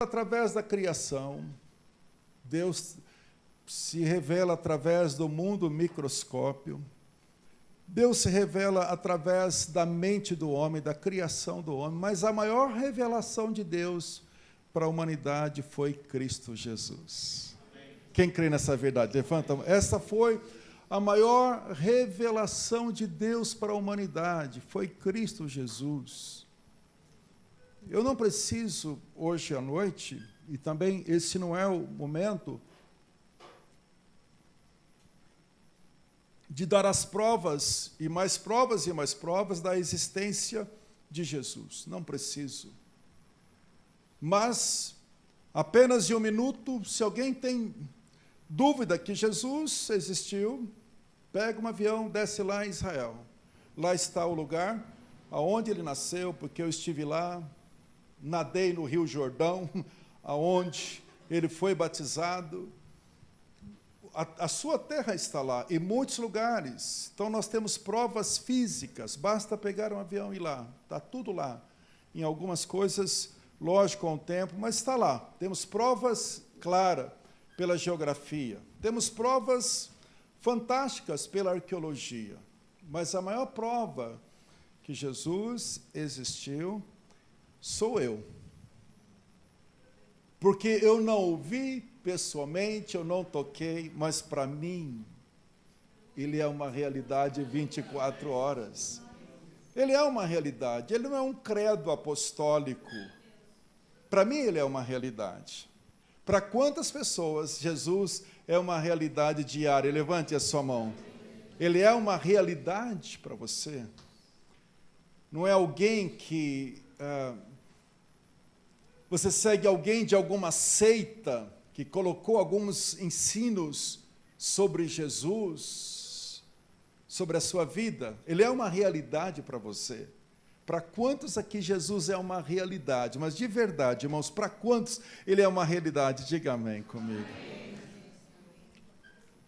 Através da criação, Deus se revela através do mundo microscópio, Deus se revela através da mente do homem, da criação do homem, mas a maior revelação de Deus para a humanidade foi Cristo Jesus. Quem crê nessa verdade? Levanta a mão. Essa foi a maior revelação de Deus para a humanidade, foi Cristo Jesus. Eu não preciso, hoje à noite, e também esse não é o momento, de dar as provas e mais provas da existência de Jesus. Não preciso. Mas, apenas em um minuto, se alguém tem dúvida que Jesus existiu, pega um avião, desce lá em Israel. Lá está o lugar aonde ele nasceu, porque eu estive lá, nadei no Rio Jordão, aonde ele foi batizado. A sua terra está lá, em muitos lugares. Então, nós temos provas físicas, basta pegar um avião e ir lá, está tudo lá. Em algumas coisas, lógico, com o tempo, mas está lá. Temos provas claras pela geografia, temos provas fantásticas pela arqueologia, mas a maior prova que Jesus existiu sou eu. Porque eu não o vi pessoalmente, eu não toquei, mas para mim, ele é uma realidade 24 horas. Ele é uma realidade, ele não é um credo apostólico. Para mim, ele é uma realidade. Para quantas pessoas Jesus é uma realidade diária? Levante a sua mão. Ele é uma realidade para você. Não é alguém que... você segue alguém de alguma seita que colocou alguns ensinos sobre Jesus, sobre a sua vida. Ele é uma realidade para você. Para quantos aqui Jesus é uma realidade? Mas de verdade, irmãos, para quantos ele é uma realidade? Diga amém comigo.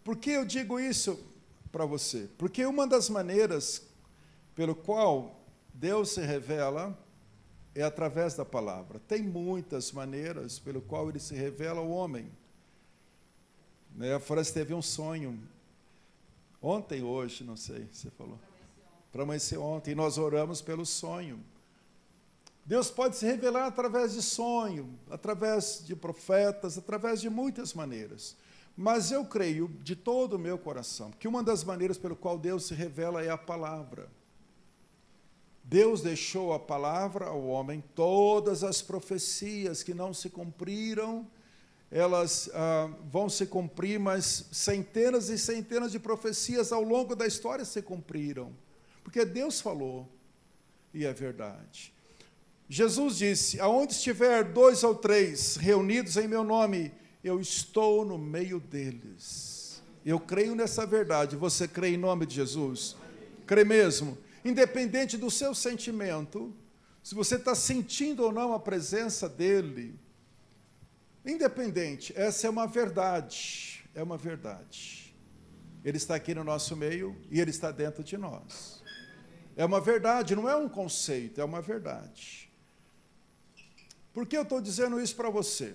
Por que eu digo isso para você? Porque uma das maneiras pelo qual Deus se revela é através da palavra. Tem muitas maneiras pelo qual ele se revela ao homem. A Floresta teve um sonho, ontem, hoje, não sei, você falou. Para amanhecer ontem, e nós oramos pelo sonho. Deus pode se revelar através de sonho, através de profetas, através de muitas maneiras. Mas eu creio, de todo o meu coração, que uma das maneiras pelo qual Deus se revela é a palavra. Deus deixou a palavra ao homem, todas as profecias que não se cumpriram, elas vão se cumprir, mas centenas e centenas de profecias ao longo da história se cumpriram, porque Deus falou, e é verdade. Jesus disse, aonde estiver 2 ou 3 reunidos em meu nome, eu estou no meio deles. Eu creio nessa verdade, você crê em nome de Jesus? Crê mesmo? Independente do seu sentimento, se você está sentindo ou não a presença dele, independente, essa é uma verdade, é uma verdade. Ele está aqui no nosso meio e ele está dentro de nós. É uma verdade, não é um conceito, é uma verdade. Por que eu estou dizendo isso para você?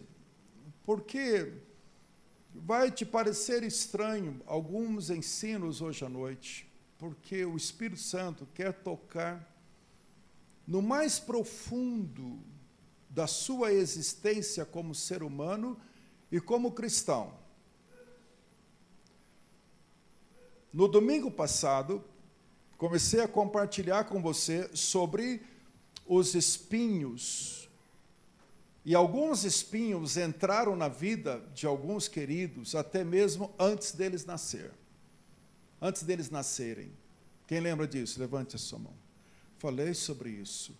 Porque vai te parecer estranho alguns ensinos hoje à noite, porque o Espírito Santo quer tocar no mais profundo da sua existência como ser humano e como cristão. No domingo passado, comecei a compartilhar com você sobre os espinhos. E alguns espinhos entraram na vida de alguns queridos, até mesmo antes deles nascerem. Quem lembra disso? Levante a sua mão. Falei sobre isso.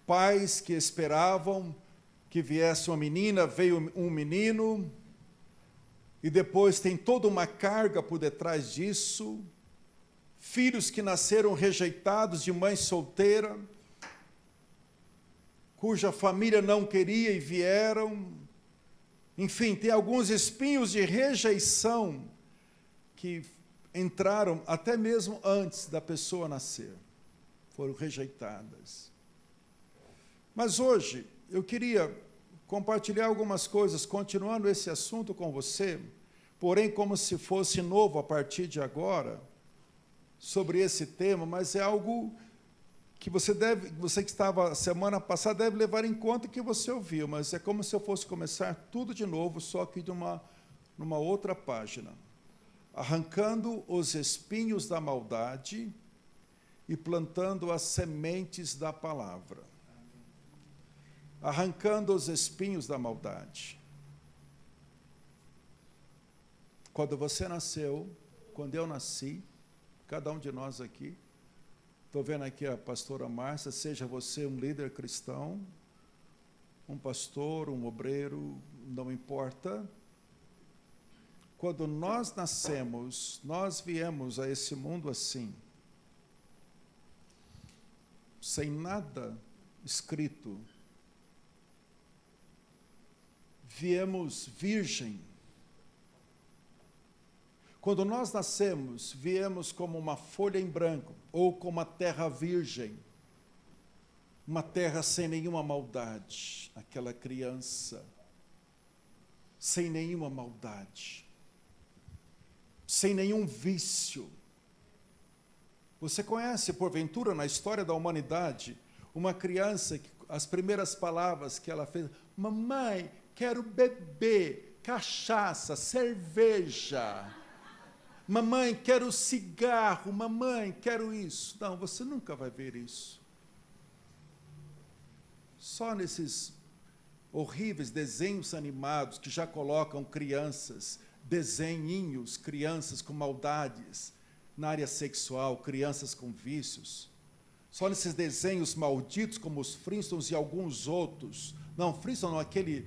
Pais que esperavam que viesse uma menina, veio um menino, e depois tem toda uma carga por detrás disso. Filhos que nasceram rejeitados de mãe solteira, cuja família não queria e vieram. Enfim, tem alguns espinhos de rejeição que entraram até mesmo antes da pessoa nascer. Foram rejeitadas. Mas hoje, eu queria compartilhar algumas coisas, continuando esse assunto com você, porém como se fosse novo a partir de agora, sobre esse tema, mas é algo que você que estava semana passada deve levar em conta que você ouviu, mas é como se eu fosse começar tudo de novo, só que numa outra página. Arrancando os espinhos da maldade e plantando as sementes da palavra. Arrancando os espinhos da maldade. Quando você nasceu, quando eu nasci, cada um de nós aqui, estou vendo aqui a pastora Márcia, seja você um líder cristão, um pastor, um obreiro, não importa. Quando nós nascemos, nós viemos a esse mundo assim, sem nada escrito. Viemos virgem. Quando nós nascemos, viemos como uma folha em branco, ou como uma terra virgem, uma terra sem nenhuma maldade, aquela criança, sem nenhuma maldade, sem nenhum vício. Você conhece, porventura, na história da humanidade, uma criança que as primeiras palavras que ela fez, mamãe, quero beber cachaça, cerveja. Mamãe, quero cigarro. Mamãe, quero isso. Não, você nunca vai ver isso. Só nesses horríveis desenhos animados que já colocam crianças, desenhinhos, crianças com maldades na área sexual, crianças com vícios. Só nesses desenhos malditos como os Flintstones e alguns outros. Não, Flintstone não, aquele...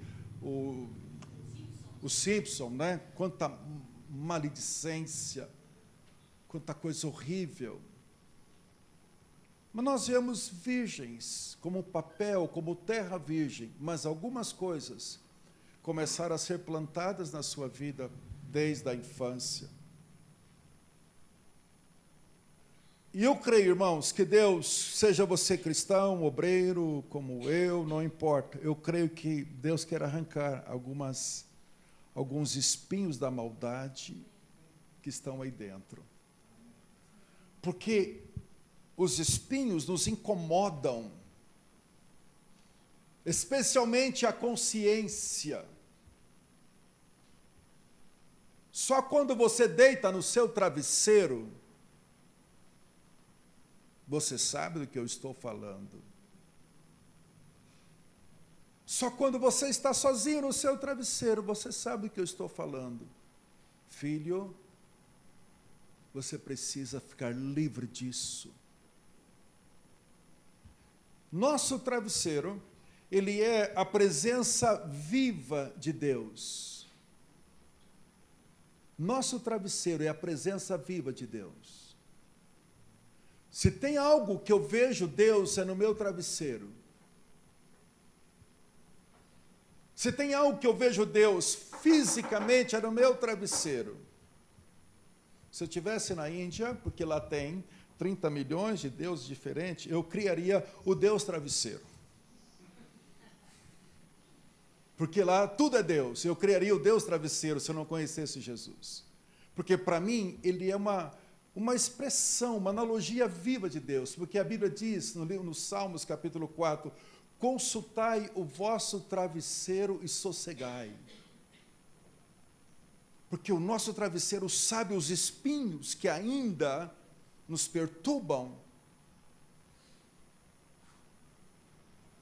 O Simpson, né? Quanta maledicência, quanta coisa horrível. Mas nós viemos virgens, como papel, como terra virgem, mas algumas coisas começaram a ser plantadas na sua vida desde a infância. E eu creio, irmãos, que Deus, seja você cristão, obreiro, como eu, não importa, eu creio que Deus quer arrancar alguns espinhos da maldade que estão aí dentro. Porque os espinhos nos incomodam, especialmente a consciência. Só quando você deita no seu travesseiro, você sabe do que eu estou falando. Só quando você está sozinho no seu travesseiro, você sabe do que eu estou falando. Filho, você precisa ficar livre disso. Nosso travesseiro, ele é a presença viva de Deus. Nosso travesseiro é a presença viva de Deus. Se tem algo que eu vejo Deus, é no meu travesseiro. Se tem algo que eu vejo Deus fisicamente, é no meu travesseiro. Se eu estivesse na Índia, porque lá tem 30 milhões de deuses diferentes, eu criaria o Deus travesseiro. Porque lá tudo é Deus. Eu criaria o Deus travesseiro se eu não conhecesse Jesus. Porque para mim, ele é uma expressão, uma analogia viva de Deus. Porque a Bíblia diz, no Salmos capítulo 4, consultai o vosso travesseiro e sossegai. Porque o nosso travesseiro sabe os espinhos que ainda nos perturbam.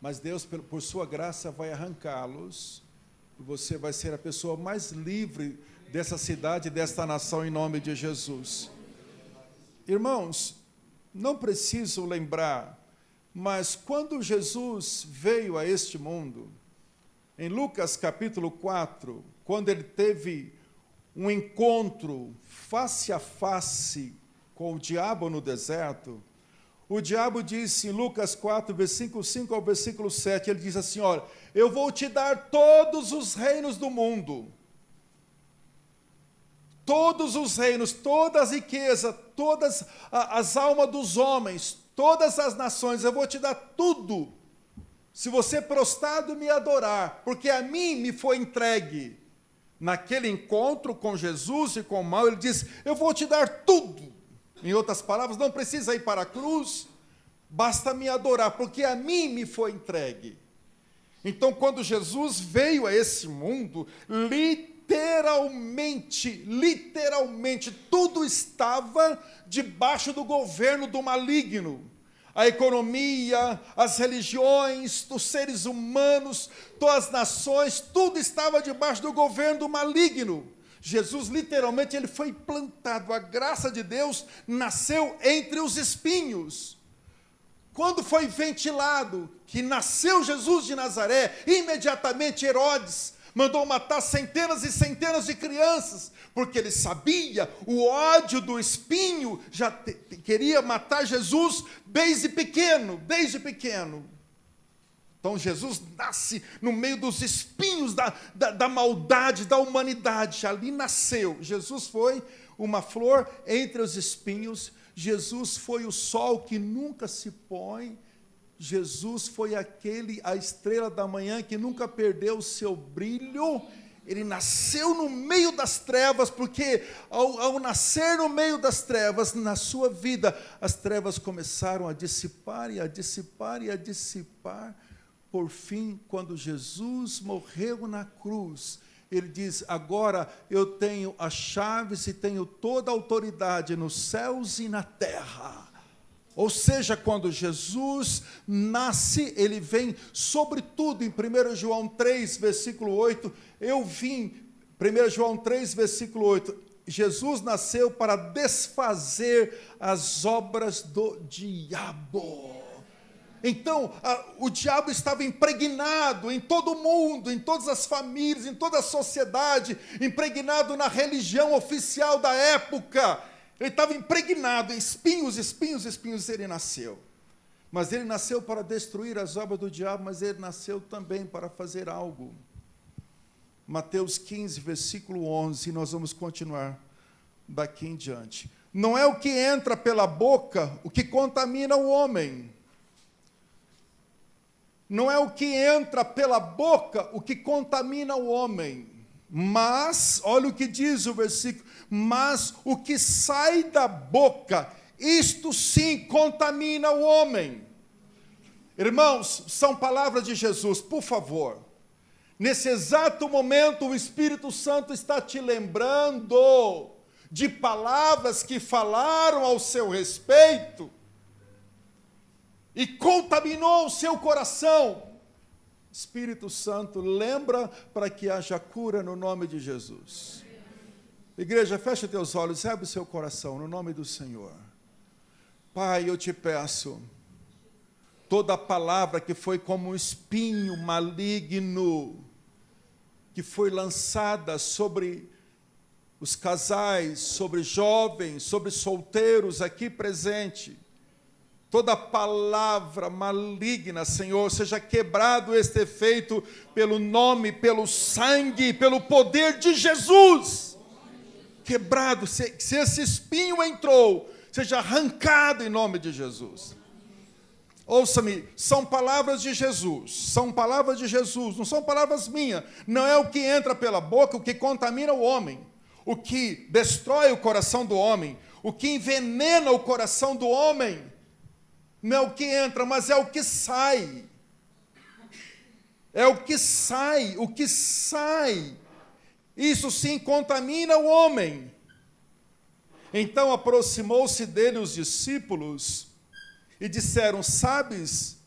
Mas Deus, por sua graça, vai arrancá-los. E você vai ser a pessoa mais livre dessa cidade, desta nação, em nome de Jesus. Irmãos, não preciso lembrar, mas quando Jesus veio a este mundo, em Lucas capítulo 4, quando ele teve um encontro face a face com o diabo no deserto, o diabo disse em Lucas 4, versículo 5 ao versículo 7, ele diz assim, olha, eu vou te dar todos os reinos do mundo, todos os reinos, toda a riqueza, todas as almas dos homens, todas as nações, eu vou te dar tudo, se você prostrado me adorar, porque a mim me foi entregue. Naquele encontro com Jesus e com o mal, ele diz, eu vou te dar tudo. Em outras palavras, não precisa ir para a cruz, basta me adorar, porque a mim me foi entregue. Então, quando Jesus veio a esse mundo, literalmente, tudo estava debaixo do governo do maligno. A economia, as religiões, os seres humanos, todas as nações, tudo estava debaixo do governo do maligno. Jesus, literalmente, ele foi plantado. A graça de Deus nasceu entre os espinhos. Quando foi ventilado que nasceu Jesus de Nazaré, imediatamente Herodes mandou matar centenas e centenas de crianças, porque ele sabia, o ódio do espinho já queria matar Jesus desde pequeno. Então Jesus nasce no meio dos espinhos da maldade, da humanidade, ali nasceu. Jesus foi uma flor entre os espinhos, Jesus foi o sol que nunca se põe, Jesus foi a estrela da manhã que nunca perdeu o seu brilho. Ele nasceu no meio das trevas, porque ao nascer no meio das trevas, na sua vida, as trevas começaram a dissipar. Por fim, quando Jesus morreu na cruz, ele diz, agora eu tenho as chaves e tenho toda a autoridade nos céus e na terra. Ou seja, quando Jesus nasce, ele vem sobretudo em 1 João 3, versículo 8, 1 João 3, versículo 8, Jesus nasceu para desfazer as obras do diabo. Então, o diabo estava impregnado em todo o mundo, em todas as famílias, em toda a sociedade, impregnado na religião oficial da época. Ele estava impregnado em espinhos, ele nasceu. Mas ele nasceu para destruir as obras do diabo, mas ele nasceu também para fazer algo. Mateus 15, versículo 11, nós vamos continuar daqui em diante. Não é o que entra pela boca o que contamina o homem. Não é o que entra pela boca o que contamina o homem. Mas, olha o que diz o versículo, mas o que sai da boca, isto sim contamina o homem. Irmãos, são palavras de Jesus, por favor. Nesse exato momento, o Espírito Santo está te lembrando de palavras que falaram ao seu respeito e contaminou o seu coração. Espírito Santo, lembra para que haja cura no nome de Jesus. Igreja, fecha teus olhos, abre o seu coração no nome do Senhor. Pai, eu te peço, toda palavra que foi como um espinho maligno, que foi lançada sobre os casais, sobre jovens, sobre solteiros aqui presente, toda palavra maligna, Senhor, seja quebrado este efeito pelo nome, pelo sangue, pelo poder de Jesus. Quebrado, se esse espinho entrou, seja arrancado em nome de Jesus. Ouça-me, são palavras de Jesus, não são palavras minhas. Não é o que entra pela boca, o que contamina o homem, o que destrói o coração do homem, o que envenena o coração do homem. Não é o que entra, mas é o que sai. É o que sai. Isso sim contamina o homem. Então aproximou-se dele os discípulos e disseram, sabes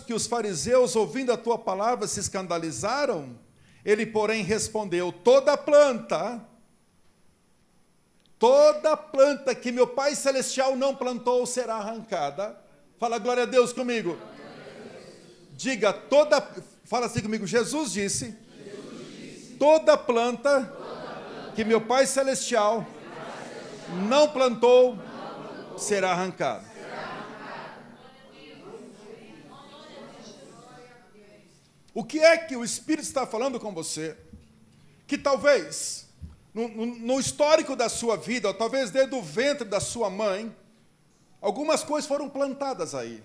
que os fariseus, ouvindo a tua palavra, se escandalizaram? Ele, porém, respondeu, toda planta que meu Pai Celestial não plantou será arrancada. Fala glória a Deus comigo. Diga, fala assim comigo, Jesus disse, toda planta que meu Pai Celestial não plantou será arrancada. O que é que o Espírito está falando com você? Que talvez no histórico da sua vida, ou talvez desde o ventre da sua mãe, algumas coisas foram plantadas aí.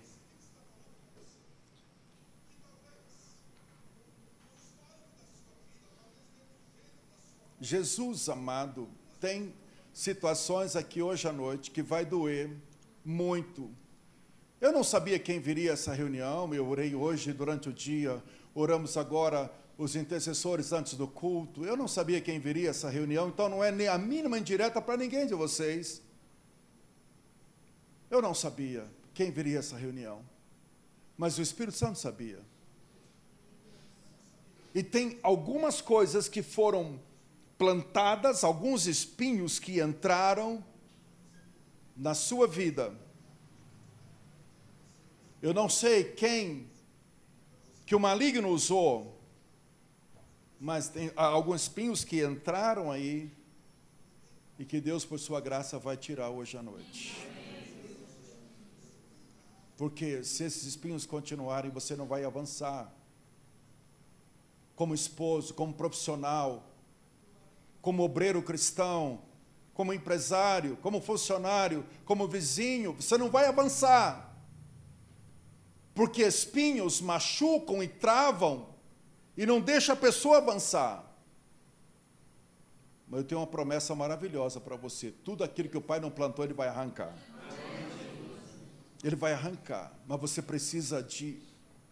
Jesus amado, tem situações aqui hoje à noite que vai doer muito. Eu não sabia quem viria a essa reunião, eu orei hoje durante o dia, oramos agora os intercessores antes do culto. Eu não sabia quem viria a essa reunião, então não é nem a mínima indireta para ninguém de vocês. Eu não sabia quem viria a essa reunião, mas o Espírito Santo sabia. E tem algumas coisas que foram plantadas, alguns espinhos que entraram na sua vida. Eu não sei quem que o maligno usou, mas tem alguns espinhos que entraram aí e que Deus, por sua graça, vai tirar hoje à noite. Porque se esses espinhos continuarem, você não vai avançar. Como esposo, como profissional, como obreiro cristão, como empresário, como funcionário, como vizinho, você não vai avançar. Porque espinhos machucam e travam e não deixam a pessoa avançar. Mas eu tenho uma promessa maravilhosa para você. Tudo aquilo que o Pai não plantou, Ele vai arrancar. Ele vai arrancar, mas você precisa de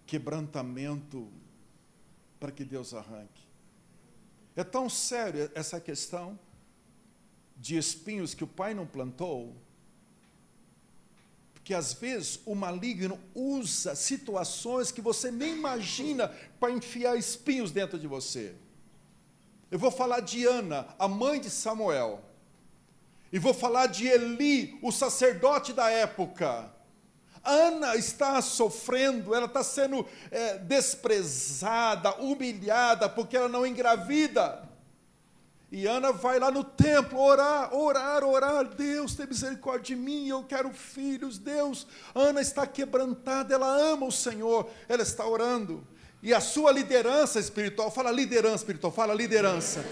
quebrantamento para que Deus arranque. É tão sério essa questão de espinhos que o Pai não plantou, porque às vezes o maligno usa situações que você nem imagina para enfiar espinhos dentro de você. Eu vou falar de Ana, a mãe de Samuel, e vou falar de Eli, o sacerdote da época. Ana está sofrendo, ela está sendo desprezada, humilhada, porque ela não engravida. E Ana vai lá no templo orar. Deus, tem misericórdia de mim, eu quero filhos, Deus. Ana está quebrantada, ela ama o Senhor, ela está orando. E a sua liderança espiritual, fala liderança espiritual, fala liderança.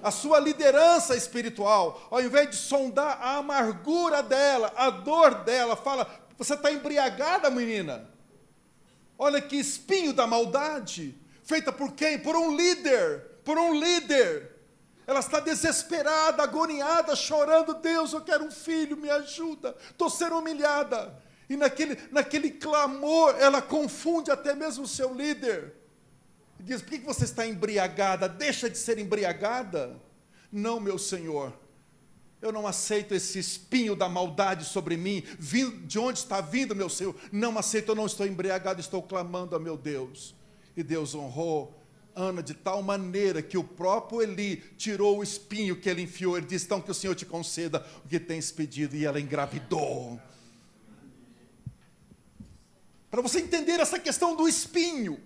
A sua liderança espiritual, ao invés de sondar a amargura dela, a dor dela, fala: você está embriagada, menina. Olha que espinho da maldade. Feita por quem? Por um líder. Por um líder. Ela está desesperada, agoniada, chorando. Deus, eu quero um filho, me ajuda. Estou sendo humilhada. E naquele clamor, ela confunde até mesmo o seu líder. E diz: por que você está embriagada? Deixa de ser embriagada. Não, meu Senhor. Eu não aceito esse espinho da maldade sobre mim. De onde está vindo, meu Senhor? Não aceito, eu não estou embriagado, estou clamando a meu Deus. E Deus honrou Ana de tal maneira que o próprio Eli tirou o espinho que ele enfiou. Ele disse: então que o Senhor te conceda o que tens pedido. E ela engravidou. Para você entender essa questão do espinho.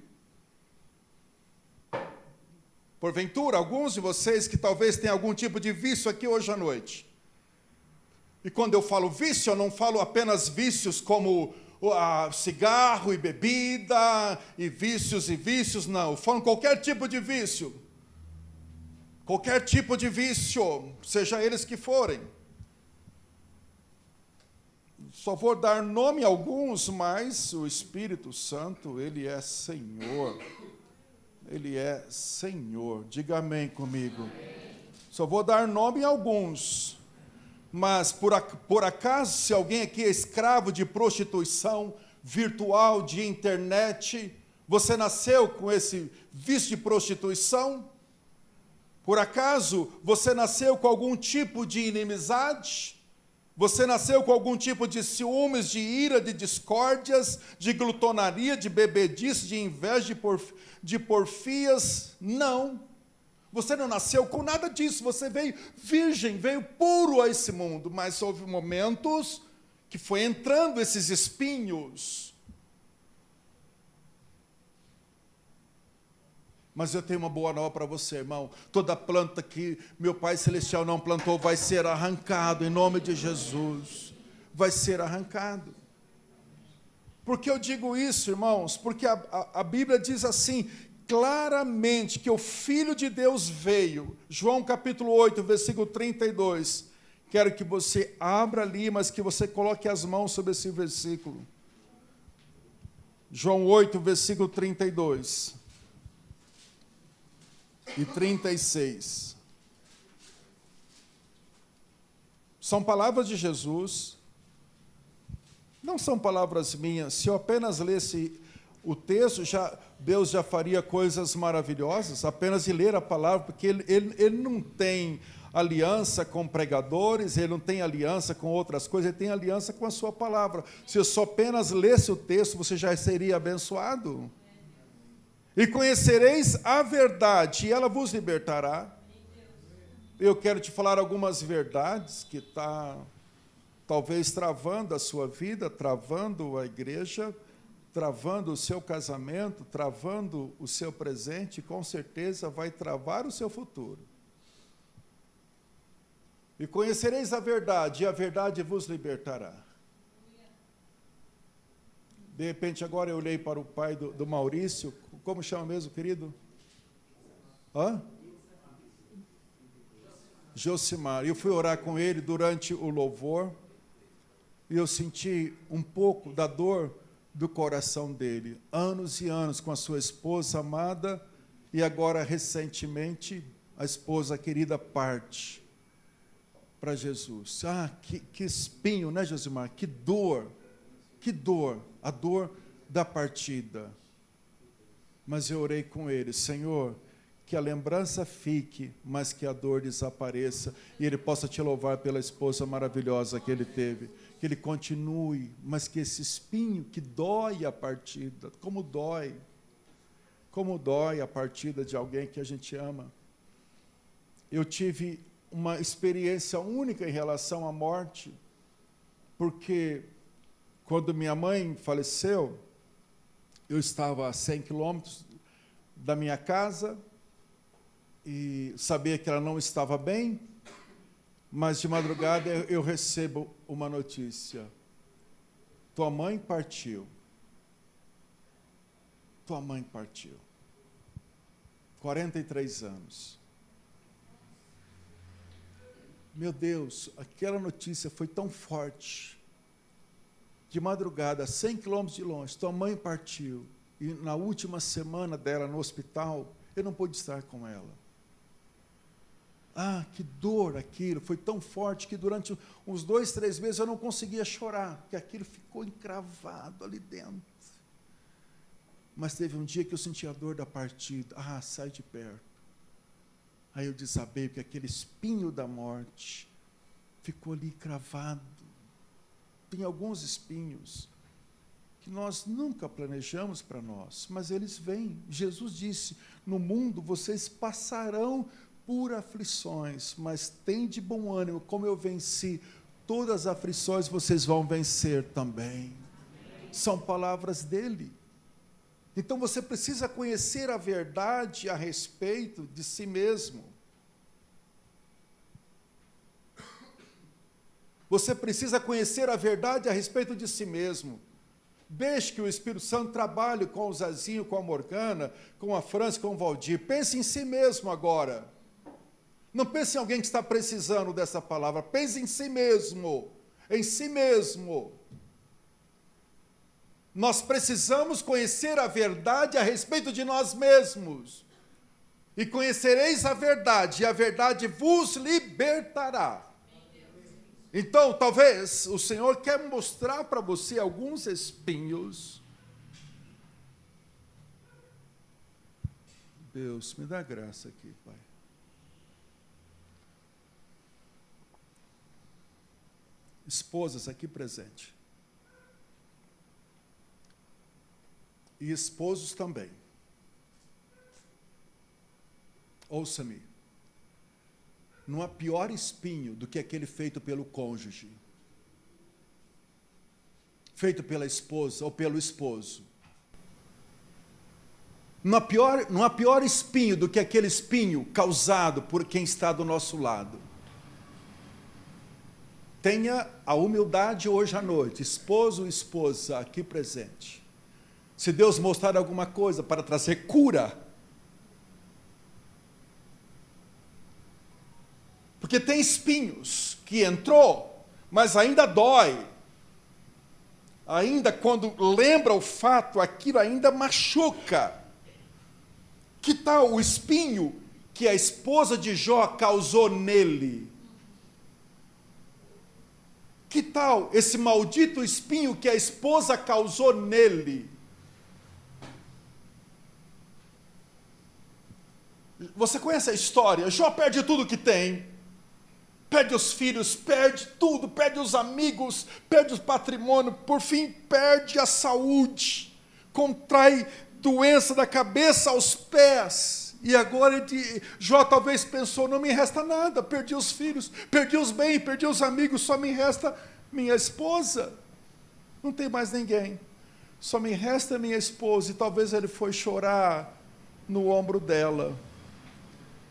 Porventura, alguns de vocês que talvez tenham algum tipo de vício aqui hoje à noite. E quando eu falo vício, eu não falo apenas vícios como cigarro e bebida, e vícios, não. Eu falo qualquer tipo de vício. Qualquer tipo de vício, seja eles que forem. Só vou dar nome a alguns, mas o Espírito Santo, Ele é Senhor. Ele é Senhor. Diga amém comigo. Amém. Só vou dar nome a alguns. Mas, por acaso, se alguém aqui é escravo de prostituição virtual, de internet, você nasceu com esse vício de prostituição? Por acaso, você nasceu com algum tipo de inimizade? Você nasceu com algum tipo de ciúmes, de ira, de discórdias, de glutonaria, de bebedice, de inveja, de porfias? Não. Você não nasceu com nada disso. Você veio virgem, veio puro a esse mundo. Mas houve momentos que foi entrando esses espinhos. Mas eu tenho uma boa nova para você, irmão. Toda planta que meu Pai Celestial não plantou vai ser arrancado, em nome de Jesus. Vai ser arrancado. Por que eu digo isso, irmãos? Porque a Bíblia diz assim, claramente, que o Filho de Deus veio. João capítulo 8, versículo 32. Quero que você abra ali, mas que você coloque as mãos sobre esse versículo. João 8, versículo 32. E 36. São palavras de Jesus, não são palavras minhas. Se eu apenas lesse o texto, Deus já faria coisas maravilhosas, apenas de ler a palavra, porque ele não tem aliança com pregadores, ele não tem aliança com outras coisas, ele tem aliança com a sua palavra. Se eu só apenas lesse o texto, você já seria abençoado. E conhecereis a verdade, e ela vos libertará. Eu quero te falar algumas verdades que talvez travando a sua vida, travando a igreja, travando o seu casamento, travando o seu presente, com certeza vai travar o seu futuro. E conhecereis a verdade, e a verdade vos libertará. De repente, agora eu olhei para o pai do Maurício, como chama mesmo, querido? Josimar. Eu fui orar com ele durante o louvor, e eu senti um pouco da dor do coração dele. Anos e anos com a sua esposa amada, e agora, recentemente, a esposa querida parte para Jesus. Que espinho, né, Josimar? Que dor, a dor da partida. Mas eu orei com ele: Senhor, que a lembrança fique, mas que a dor desapareça, e ele possa te louvar pela esposa maravilhosa que ele teve, que ele continue, mas que esse espinho que dói a partida, como dói a partida de alguém que a gente ama. Eu tive uma experiência única em relação à morte, porque quando minha mãe faleceu, eu estava a 100 quilômetros da minha casa, e sabia que ela não estava bem, mas de madrugada eu recebo uma notícia: tua mãe partiu. Tua mãe partiu. 43 anos. Meu Deus, aquela notícia foi tão forte. De madrugada, a 100 quilômetros de longe, tua mãe partiu. E na última semana dela no hospital, eu não pude estar com ela. Que dor aquilo, foi tão forte que durante uns 2, 3 meses eu não conseguia chorar, porque aquilo ficou encravado ali dentro. Mas teve um dia que eu senti a dor da partida. Sai de perto. Aí eu desabei, porque aquele espinho da morte ficou ali cravado. Tem alguns espinhos que nós nunca planejamos para nós, mas eles vêm. Jesus disse: no mundo vocês passarão por aflições, mas tende bom ânimo, como eu venci todas as aflições, vocês vão vencer também. São palavras dele. Então você precisa conhecer a verdade a respeito de si mesmo. Você precisa conhecer a verdade a respeito de si mesmo. Deixe que o Espírito Santo trabalhe com o Zezinho, com a Morgana, com a França, com o Valdir. Pense em si mesmo agora. Não pense em alguém que está precisando dessa palavra. Pense em si mesmo. Em si mesmo. Nós precisamos conhecer a verdade a respeito de nós mesmos. E conhecereis a verdade, e a verdade vos libertará. Então, talvez o Senhor quer mostrar para você alguns espinhos. Deus, me dá graça aqui, Pai. Esposas aqui presentes. E esposos também. Ouça-me. Não há pior espinho do que aquele feito pelo cônjuge, feito pela esposa ou pelo esposo. Não há pior espinho do que aquele espinho causado por quem está do nosso lado. Tenha a humildade hoje à noite, esposo e esposa aqui presente. Se Deus mostrar alguma coisa para trazer cura, porque tem espinhos que entrou, mas ainda dói. Ainda quando lembra o fato, aquilo ainda machuca. Que tal o espinho que a esposa de Jó causou nele? Que tal esse maldito espinho que a esposa causou nele? Você conhece a história? Jó perde tudo que tem. Perde os filhos, perde tudo, perde os amigos, perde o patrimônio, por fim perde a saúde, contrai doença da cabeça aos pés. E agora Jó talvez pensou, não me resta nada, perdi os filhos, perdi os bens, perdi os amigos, só me resta minha esposa. Não tem mais ninguém, só me resta minha esposa. E talvez ele foi chorar no ombro dela.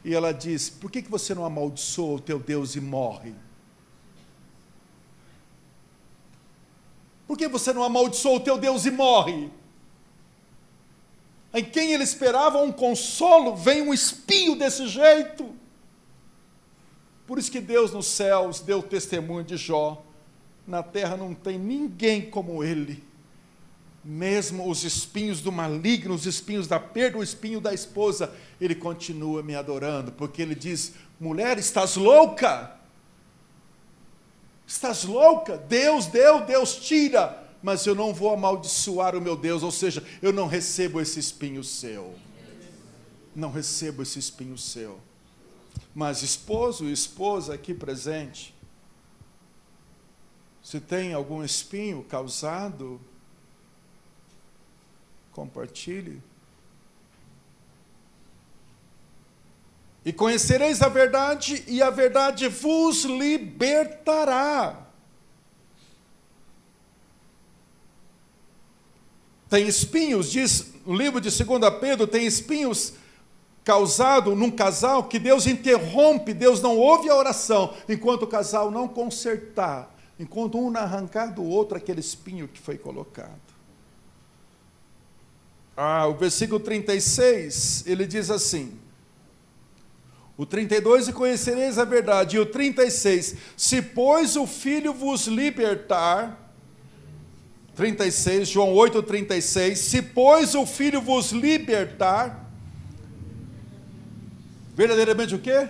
E ela diz, por que você não amaldiçoa o teu Deus e morre? Por que você não amaldiçoa o teu Deus e morre? Em quem ele esperava um consolo, vem um espinho desse jeito. Por isso que Deus nos céus deu testemunho de Jó. Na terra não tem ninguém como ele. Mesmo os espinhos do maligno, os espinhos da perda, o espinho da esposa, ele continua me adorando, porque ele diz, mulher, estás louca? Estás louca? Deus deu, Deus tira, mas eu não vou amaldiçoar o meu Deus, ou seja, eu não recebo esse espinho seu. Não recebo esse espinho seu. Mas esposo e esposa aqui presente, se tem algum espinho causado, compartilhe. E conhecereis a verdade, e a verdade vos libertará. Tem espinhos, diz no livro de 2 Pedro, tem espinhos causados num casal que Deus interrompe, Deus não ouve a oração, enquanto o casal não consertar, enquanto um não arrancar do outro aquele espinho que foi colocado. O versículo 36, ele diz assim, o 32, e conhecereis a verdade, e o 36, se pois o Filho vos libertar, 36, João 8, 36, se pois o Filho vos libertar, verdadeiramente o quê?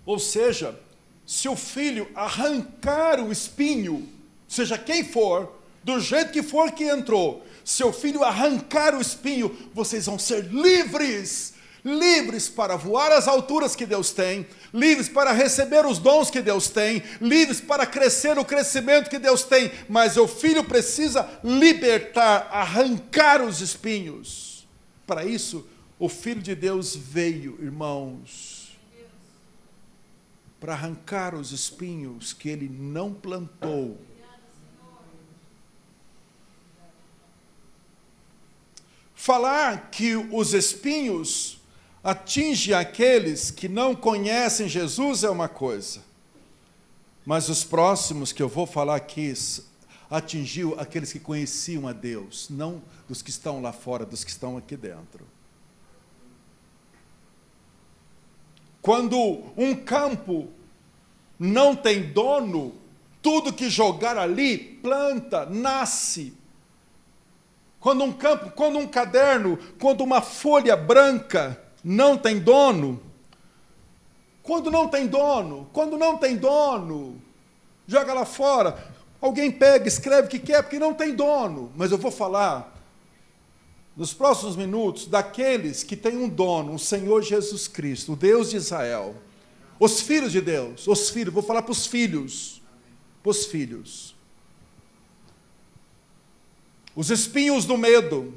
Ou seja, se o filho arrancar o espinho, seja quem for, do jeito que for que entrou, se o filho arrancar o espinho, vocês vão ser livres, livres para voar às alturas que Deus tem, livres para receber os dons que Deus tem, livres para crescer o crescimento que Deus tem, mas o filho precisa libertar, arrancar os espinhos. Para isso, o Filho de Deus veio, irmãos, para arrancar os espinhos que ele não plantou. Falar que os espinhos atingem aqueles que não conhecem Jesus é uma coisa, mas os próximos que eu vou falar aqui atingiu aqueles que conheciam a Deus, não dos que estão lá fora, dos que estão aqui dentro. Quando um campo não tem dono, tudo que jogar ali, planta, nasce. Quando um campo, quando um caderno, quando uma folha branca não tem dono, quando não tem dono, joga lá fora. Alguém pega, escreve o que quer, porque não tem dono. Mas eu vou falar nos próximos minutos, daqueles que têm um dono, o Senhor Jesus Cristo, o Deus de Israel, os filhos de Deus, os filhos, vou falar para os filhos, os espinhos do medo.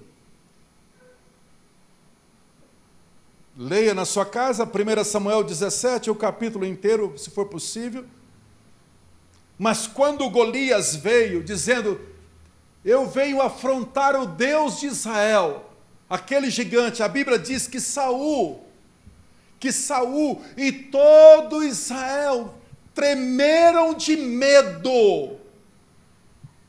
Leia na sua casa, 1 Samuel 17, o capítulo inteiro, se for possível. Mas quando Golias veio, dizendo, eu venho afrontar o Deus de Israel, aquele gigante, a Bíblia diz que Saul e todo Israel tremeram de medo.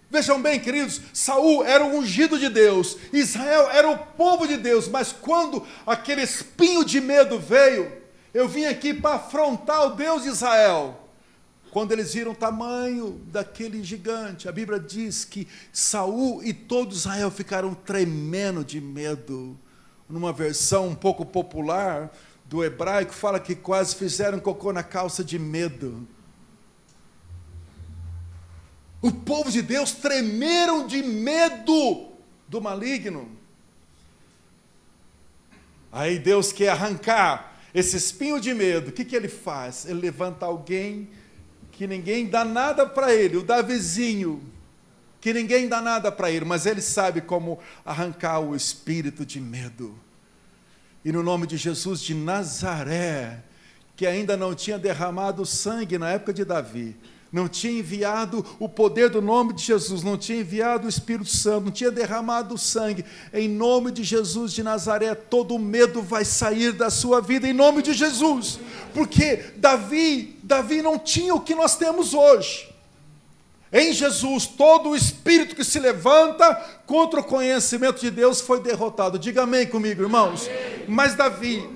Vejam bem, queridos, Saul era o ungido de Deus, Israel era o povo de Deus, mas quando aquele espinho de medo veio, eu vim aqui para afrontar o Deus de Israel. Quando eles viram o tamanho daquele gigante, a Bíblia diz que Saul e todo Israel ficaram tremendo de medo. Numa versão um pouco popular do hebraico, fala que quase fizeram cocô na calça de medo. O povo de Deus tremeram de medo do maligno. Aí Deus quer arrancar esse espinho de medo. O que ele faz? Ele levanta alguém que ninguém dá nada para ele, o Davizinho, que ninguém dá nada para ele, mas ele sabe como arrancar o espírito de medo. E no nome de Jesus de Nazaré, que ainda não tinha derramado sangue na época de Davi, não tinha enviado o poder do nome de Jesus, não tinha enviado o Espírito Santo, não tinha derramado sangue, em nome de Jesus de Nazaré, todo medo vai sair da sua vida, em nome de Jesus, porque Davi não tinha o que nós temos hoje. Em Jesus, todo o espírito que se levanta contra o conhecimento de Deus foi derrotado. Diga amém comigo, irmãos. Amém. Mas Davi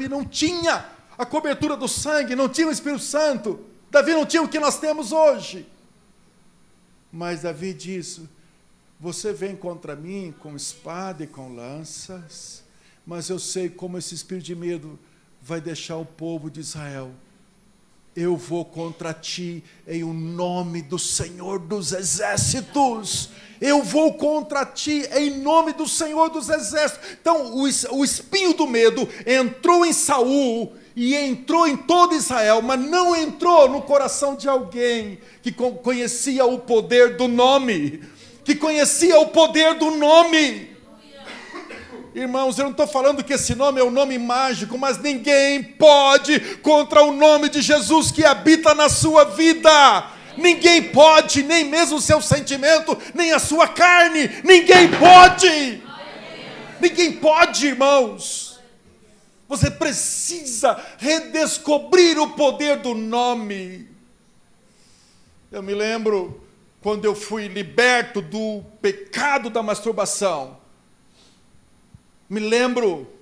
não tinha a cobertura do sangue, não tinha o Espírito Santo. Davi não tinha o que nós temos hoje. Mas Davi disse: você vem contra mim com espada e com lanças, mas eu sei como esse espírito de medo vai deixar o povo de Israel. Eu vou contra ti em o nome do Senhor dos Exércitos. Eu vou contra ti em nome do Senhor dos Exércitos. Então o espinho do medo entrou em Saul e entrou em todo Israel, mas não entrou no coração de alguém que conhecia o poder do nome. Que conhecia o poder do nome. Irmãos, eu não estou falando que esse nome é um nome mágico, mas ninguém pode contra o nome de Jesus que habita na sua vida. Ninguém pode, nem mesmo o seu sentimento, nem a sua carne. Ninguém pode. Ninguém pode, irmãos. Você precisa redescobrir o poder do nome. Eu me lembro quando eu fui liberto do pecado da masturbação. Me lembro,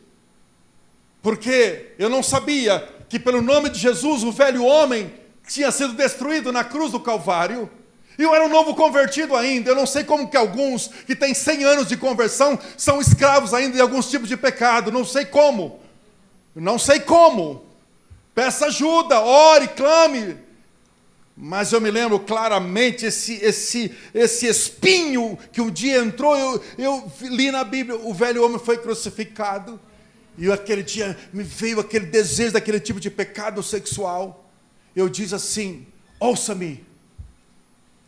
porque eu não sabia que pelo nome de Jesus o velho homem tinha sido destruído na cruz do Calvário. E eu era um novo convertido ainda. Eu não sei como que alguns que têm 100 anos de conversão são escravos ainda de alguns tipos de pecado. Não sei como. Não sei como. Peça ajuda, ore, clame. Mas eu me lembro claramente esse espinho que um dia entrou, eu li na Bíblia, o velho homem foi crucificado, e aquele dia me veio aquele desejo daquele tipo de pecado sexual. Eu disse assim: ouça-me,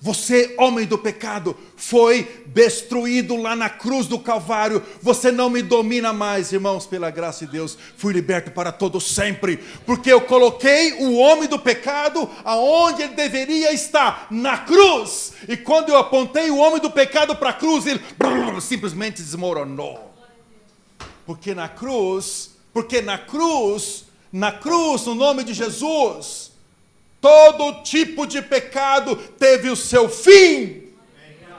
você, homem do pecado, foi destruído lá na cruz do Calvário. Você não me domina mais, irmãos, pela graça de Deus. Fui liberto para todo sempre, porque eu coloquei o homem do pecado aonde ele deveria estar, na cruz. E quando eu apontei o homem do pecado para a cruz, ele simplesmente desmoronou. Porque na cruz, no nome de Jesus, todo tipo de pecado teve o seu fim.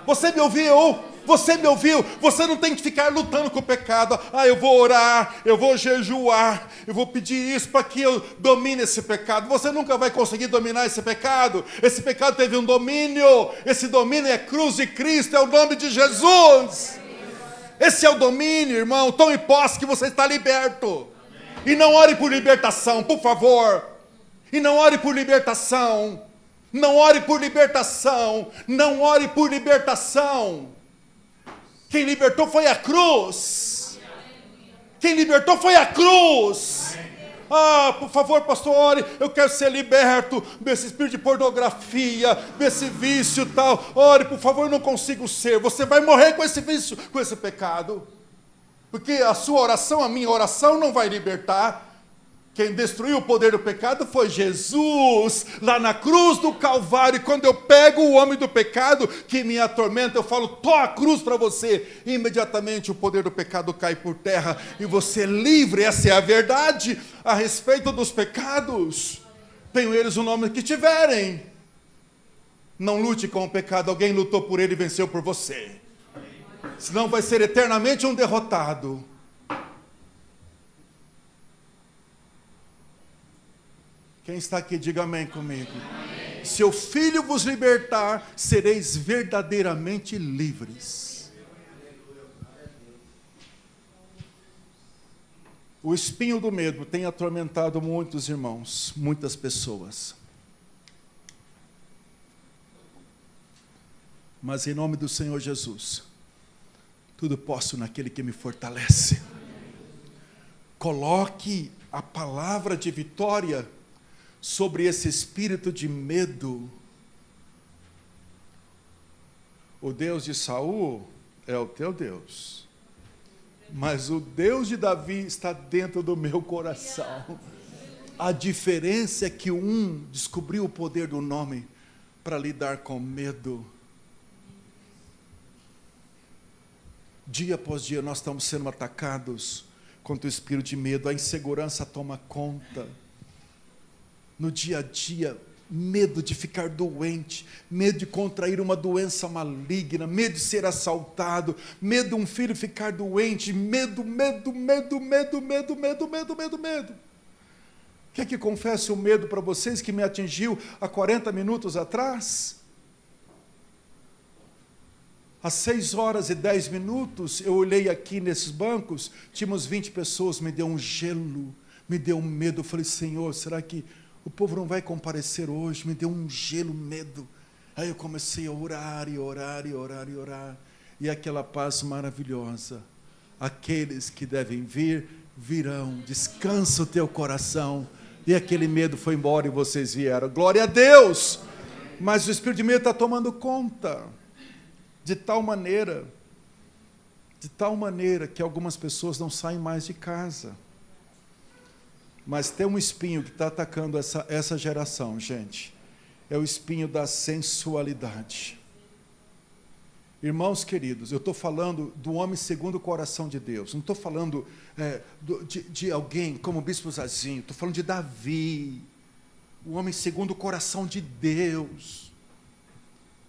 Você me ouviu? Você me ouviu? Você não tem que ficar lutando com o pecado. Eu vou orar, eu vou jejuar, eu vou pedir isso para que eu domine esse pecado. Você nunca vai conseguir dominar esse pecado. Esse pecado teve um domínio. Esse domínio é a cruz de Cristo, é o nome de Jesus. Esse é o domínio, irmão. Tome posse que você está liberto. E não ore por libertação, por favor. E não ore por libertação. Não ore por libertação. Não ore por libertação. Quem libertou foi a cruz. Quem libertou foi a cruz. Por favor, pastor, ore. Eu quero ser liberto desse espírito de pornografia, desse vício e tal. Ore, por favor, eu não consigo ser. Você vai morrer com esse vício, com esse pecado. Porque a sua oração, a minha oração não vai libertar. Quem destruiu o poder do pecado foi Jesus, lá na cruz do Calvário. E quando eu pego o homem do pecado que me atormenta, eu falo: tô a cruz para você. E imediatamente o poder do pecado cai por terra e você é livre. Essa é a verdade a respeito dos pecados. Tenham eles o nome que tiverem. Não lute com o pecado, alguém lutou por ele e venceu por você. Senão vai ser eternamente um derrotado. Quem está aqui, diga amém comigo. Amém. Se o Filho vos libertar, sereis verdadeiramente livres. O espinho do medo tem atormentado muitos irmãos, muitas pessoas. Mas em nome do Senhor Jesus, tudo posso naquele que me fortalece. Coloque a palavra de vitória sobre esse espírito de medo. O Deus de Saul é o teu Deus, mas o Deus de Davi está dentro do meu coração. A diferença é que um descobriu o poder do nome para lidar com medo. Dia após dia nós estamos sendo atacados contra o espírito de medo. A insegurança toma conta. No dia a dia, medo de ficar doente, medo de contrair uma doença maligna, medo de ser assaltado, medo de um filho ficar doente, medo. Quer que confesse o medo para vocês que me atingiu há 40 minutos atrás? Às 6h10, eu olhei aqui nesses bancos, tínhamos 20 pessoas, me deu um gelo, me deu um medo. Eu falei, Senhor, será que o povo não vai comparecer hoje? Me deu um gelo, medo. Aí eu comecei a orar, e aquela paz maravilhosa. Aqueles que devem vir, virão, descansa o teu coração. E aquele medo foi embora e vocês vieram. Glória a Deus! Mas o espírito de medo está tomando conta. De tal maneira que algumas pessoas não saem mais de casa. Mas tem um espinho que está atacando essa geração, gente. É o espinho da sensualidade. Irmãos queridos, eu estou falando do homem segundo o coração de Deus. Não estou falando de alguém como o bispo Zazinho. Estou falando de Davi, o homem segundo o coração de Deus.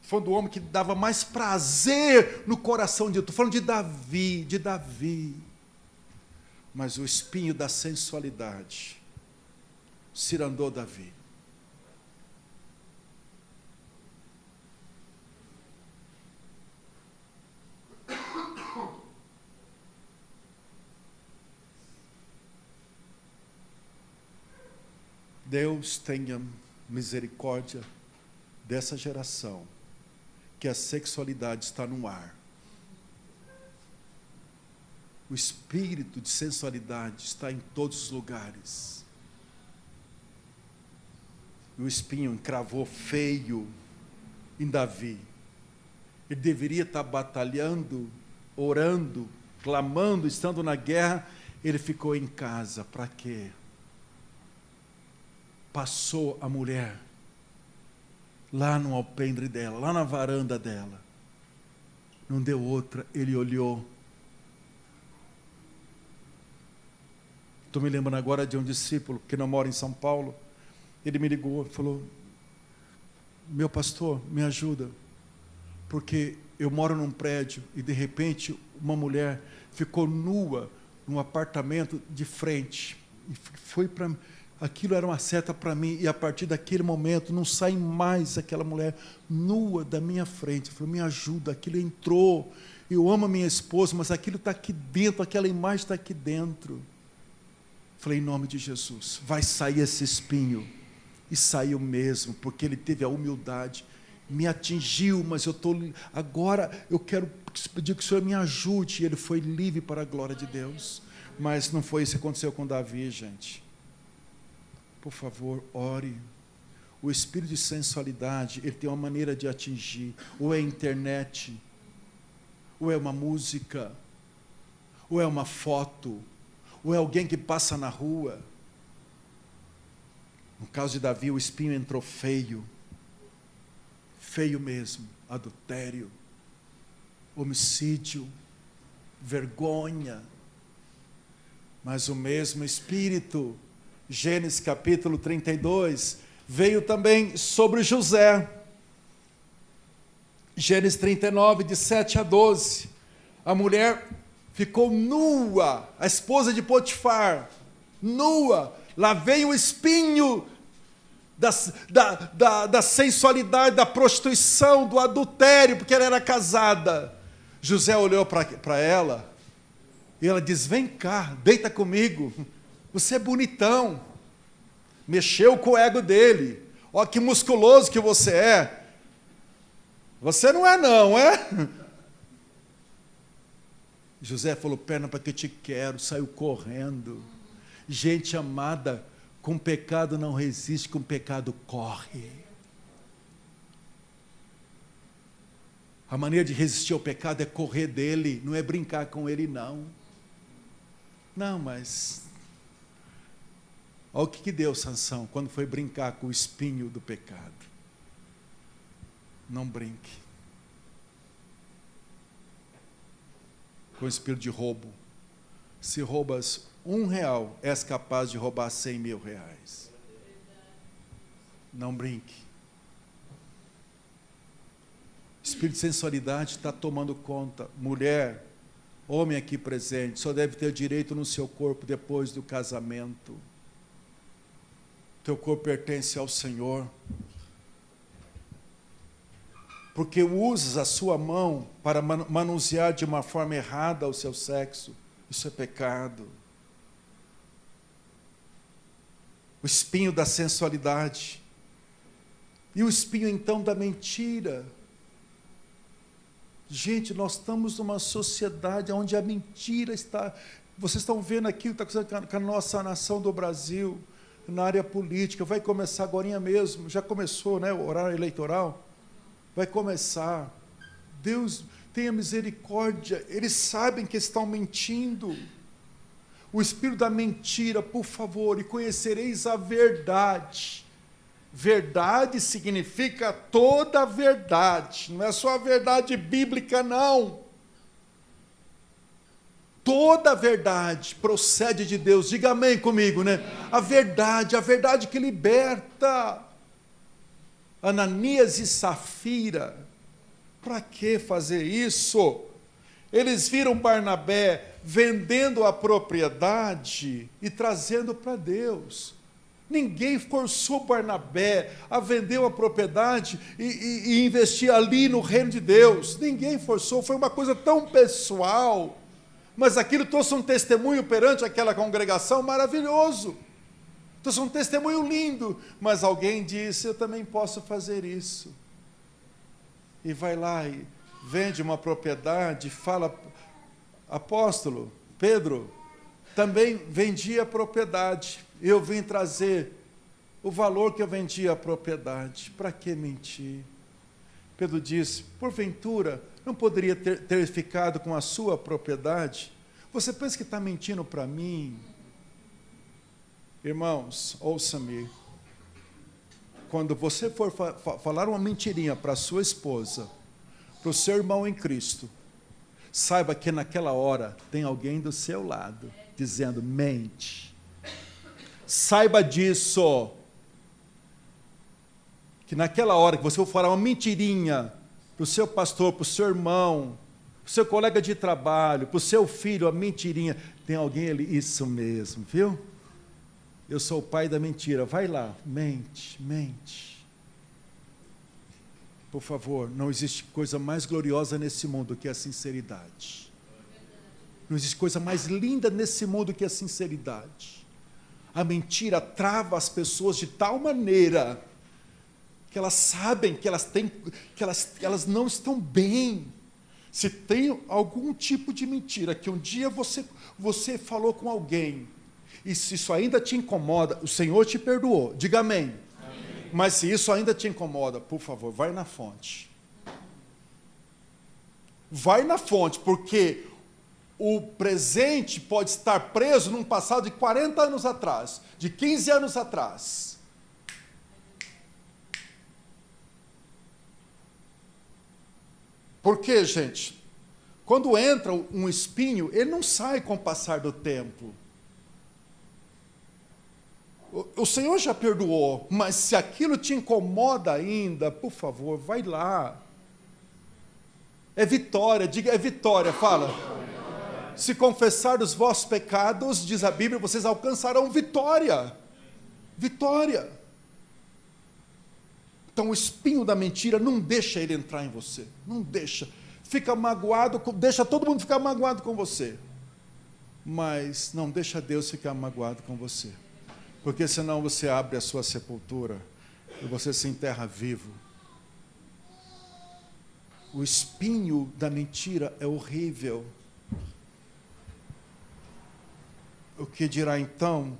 Estou falando do homem que dava mais prazer no coração de Deus. Estou falando de Davi. Mas o espinho da sensualidade cirandou Davi. Deus tenha misericórdia dessa geração, que a sexualidade está no ar. O espírito de sensualidade está em todos os lugares. E o espinho encravou feio em Davi. Ele deveria estar batalhando, orando, clamando, estando na guerra. Ele ficou em casa. Para quê? Passou a mulher lá no alpendre dela, lá na varanda dela. Não deu outra, ele olhou. Estou me lembrando agora de um discípulo que não mora em São Paulo. Ele me ligou e falou, meu pastor, me ajuda, porque eu moro num prédio e de repente uma mulher ficou nua num apartamento de frente. E foi para mim. Aquilo era uma seta para mim, e a partir daquele momento não sai mais aquela mulher nua da minha frente. Eu falei, me ajuda, aquilo entrou. Eu amo a minha esposa, mas aquilo está aqui dentro, aquela imagem está aqui dentro. Falei, em nome de Jesus, vai sair esse espinho. E saiu mesmo, porque ele teve a humildade. Me atingiu, mas agora eu quero pedir que o Senhor me ajude. E ele foi livre para a glória de Deus. Mas não foi isso que aconteceu com Davi, gente. Por favor, ore. O espírito de sensualidade, ele tem uma maneira de atingir. Ou é internet, ou é uma música, ou é uma foto, ou é alguém que passa na rua. No caso de Davi, o espinho entrou feio. Feio mesmo. Adultério, homicídio, vergonha. Mas o mesmo espírito, Gênesis capítulo 32, veio também sobre José. Gênesis 39, de 7 a 12. A mulher ficou nua, a esposa de Potifar, nua. Lá veio o espinho da sensualidade, da prostituição, do adultério, porque ela era casada. José olhou para ela e ela diz: vem cá, deita comigo, você é bonitão. Mexeu com o ego dele. Ó, que musculoso que você é. Você não é não, é? José falou: perna para que eu te quero, saiu correndo. Gente amada, com pecado não resiste, com pecado corre. A maneira de resistir ao pecado é correr dele, não é brincar com ele, não. Não, mas olha o que deu Sansão quando foi brincar com o espinho do pecado. Não brinque com o espírito de roubo. Se roubas R$1, és capaz de roubar 100 mil reais. Não brinque. Espírito de sensualidade está tomando conta. Mulher, homem aqui presente, só deve ter direito no seu corpo depois do casamento. Teu corpo pertence ao Senhor. Porque usas a sua mão para manusear de uma forma errada o seu sexo. Isso é pecado. O espinho da sensualidade. E o espinho, então, da mentira. Gente, nós estamos numa sociedade onde a mentira está... Vocês estão vendo aqui o que está acontecendo com a nossa nação do Brasil, na área política. Vai começar agora mesmo. Já começou, né, o horário eleitoral. Vai começar. Deus tenha misericórdia. Eles sabem que estão mentindo. O espírito da mentira, por favor, e conhecereis a verdade. Verdade significa toda a verdade, não é só a verdade bíblica, não. Toda a verdade procede de Deus. Diga amém comigo, né? A verdade que liberta. Ananias e Safira, para que fazer isso? Eles viram Barnabé vendendo a propriedade e trazendo para Deus. Ninguém forçou Barnabé a vender a propriedade e investir ali no reino de Deus. Ninguém forçou, foi uma coisa tão pessoal. Mas aquilo trouxe um testemunho perante aquela congregação maravilhoso. Trouxe um testemunho lindo. Mas alguém disse: eu também posso fazer isso. E vai lá e vende uma propriedade, fala: apóstolo, Pedro, também vendia a propriedade. Eu vim trazer o valor que eu vendi a propriedade. Para que mentir? Pedro disse: porventura, não poderia ter ficado com a sua propriedade? Você pensa que está mentindo para mim? Irmãos, ouça-me. Quando você for falar uma mentirinha para a sua esposa, para o seu irmão em Cristo, saiba que naquela hora tem alguém do seu lado, dizendo: mente. Saiba disso. Que naquela hora que você for falar uma mentirinha para o seu pastor, para o seu irmão, para o seu colega de trabalho, para o seu filho, a mentirinha, tem alguém ali, isso mesmo, viu? Eu sou o pai da mentira. Vai lá, mente. Por favor, não existe coisa mais gloriosa nesse mundo que a sinceridade. Não existe coisa mais linda nesse mundo que a sinceridade. A mentira trava as pessoas de tal maneira que elas sabem que elas não estão bem. Se tem algum tipo de mentira que um dia você falou com alguém, e se isso ainda te incomoda, o Senhor te perdoou, diga amém. Amém. Mas se isso ainda te incomoda, por favor, vai na fonte. Vai na fonte, porque o presente pode estar preso num passado de 40 anos atrás, de 15 anos atrás. Por quê, gente? Quando entra um espinho, ele não sai com o passar do tempo. O Senhor já perdoou, mas se aquilo te incomoda ainda, por favor, vai lá. É vitória, diga, é vitória, fala. Se confessar os vossos pecados, diz a Bíblia, vocês alcançarão vitória. Vitória. Então o espinho da mentira, não deixa ele entrar em você. Não deixa. Fica magoado, deixa todo mundo ficar magoado com você. Mas não deixa Deus ficar magoado com você. Porque senão você abre a sua sepultura e você se enterra vivo. O espinho da mentira é horrível. O que dirá então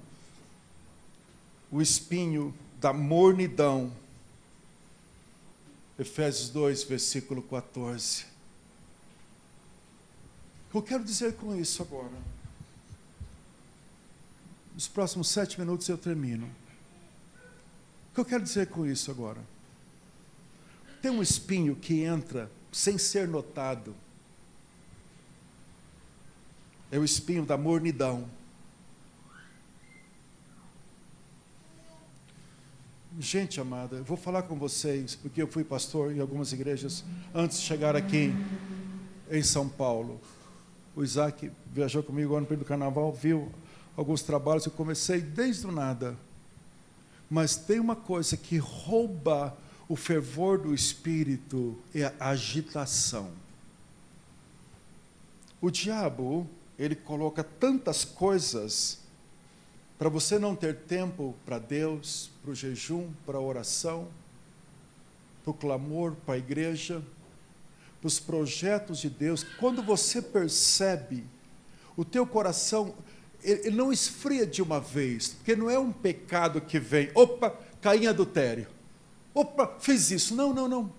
o espinho da mornidão? Efésios 2, versículo 14. O que eu quero dizer com isso agora? Nos próximos 7 minutos eu termino. O que eu quero dizer com isso agora? Tem um espinho que entra sem ser notado. É o espinho da mornidão. Gente amada, eu vou falar com vocês, porque eu fui pastor em algumas igrejas antes de chegar aqui em São Paulo. O Isaac viajou comigo agora no período do carnaval, viu alguns trabalhos, eu comecei desde o nada. Mas tem uma coisa que rouba o fervor do espírito, é a agitação. O diabo, ele coloca tantas coisas para você não ter tempo para Deus, para o jejum, para a oração, para o clamor, para a igreja, para os projetos de Deus. Quando você percebe, o teu coração, ele não esfria de uma vez, porque não é um pecado que vem, opa, caí em adultério, opa, fiz isso. Não, não, não.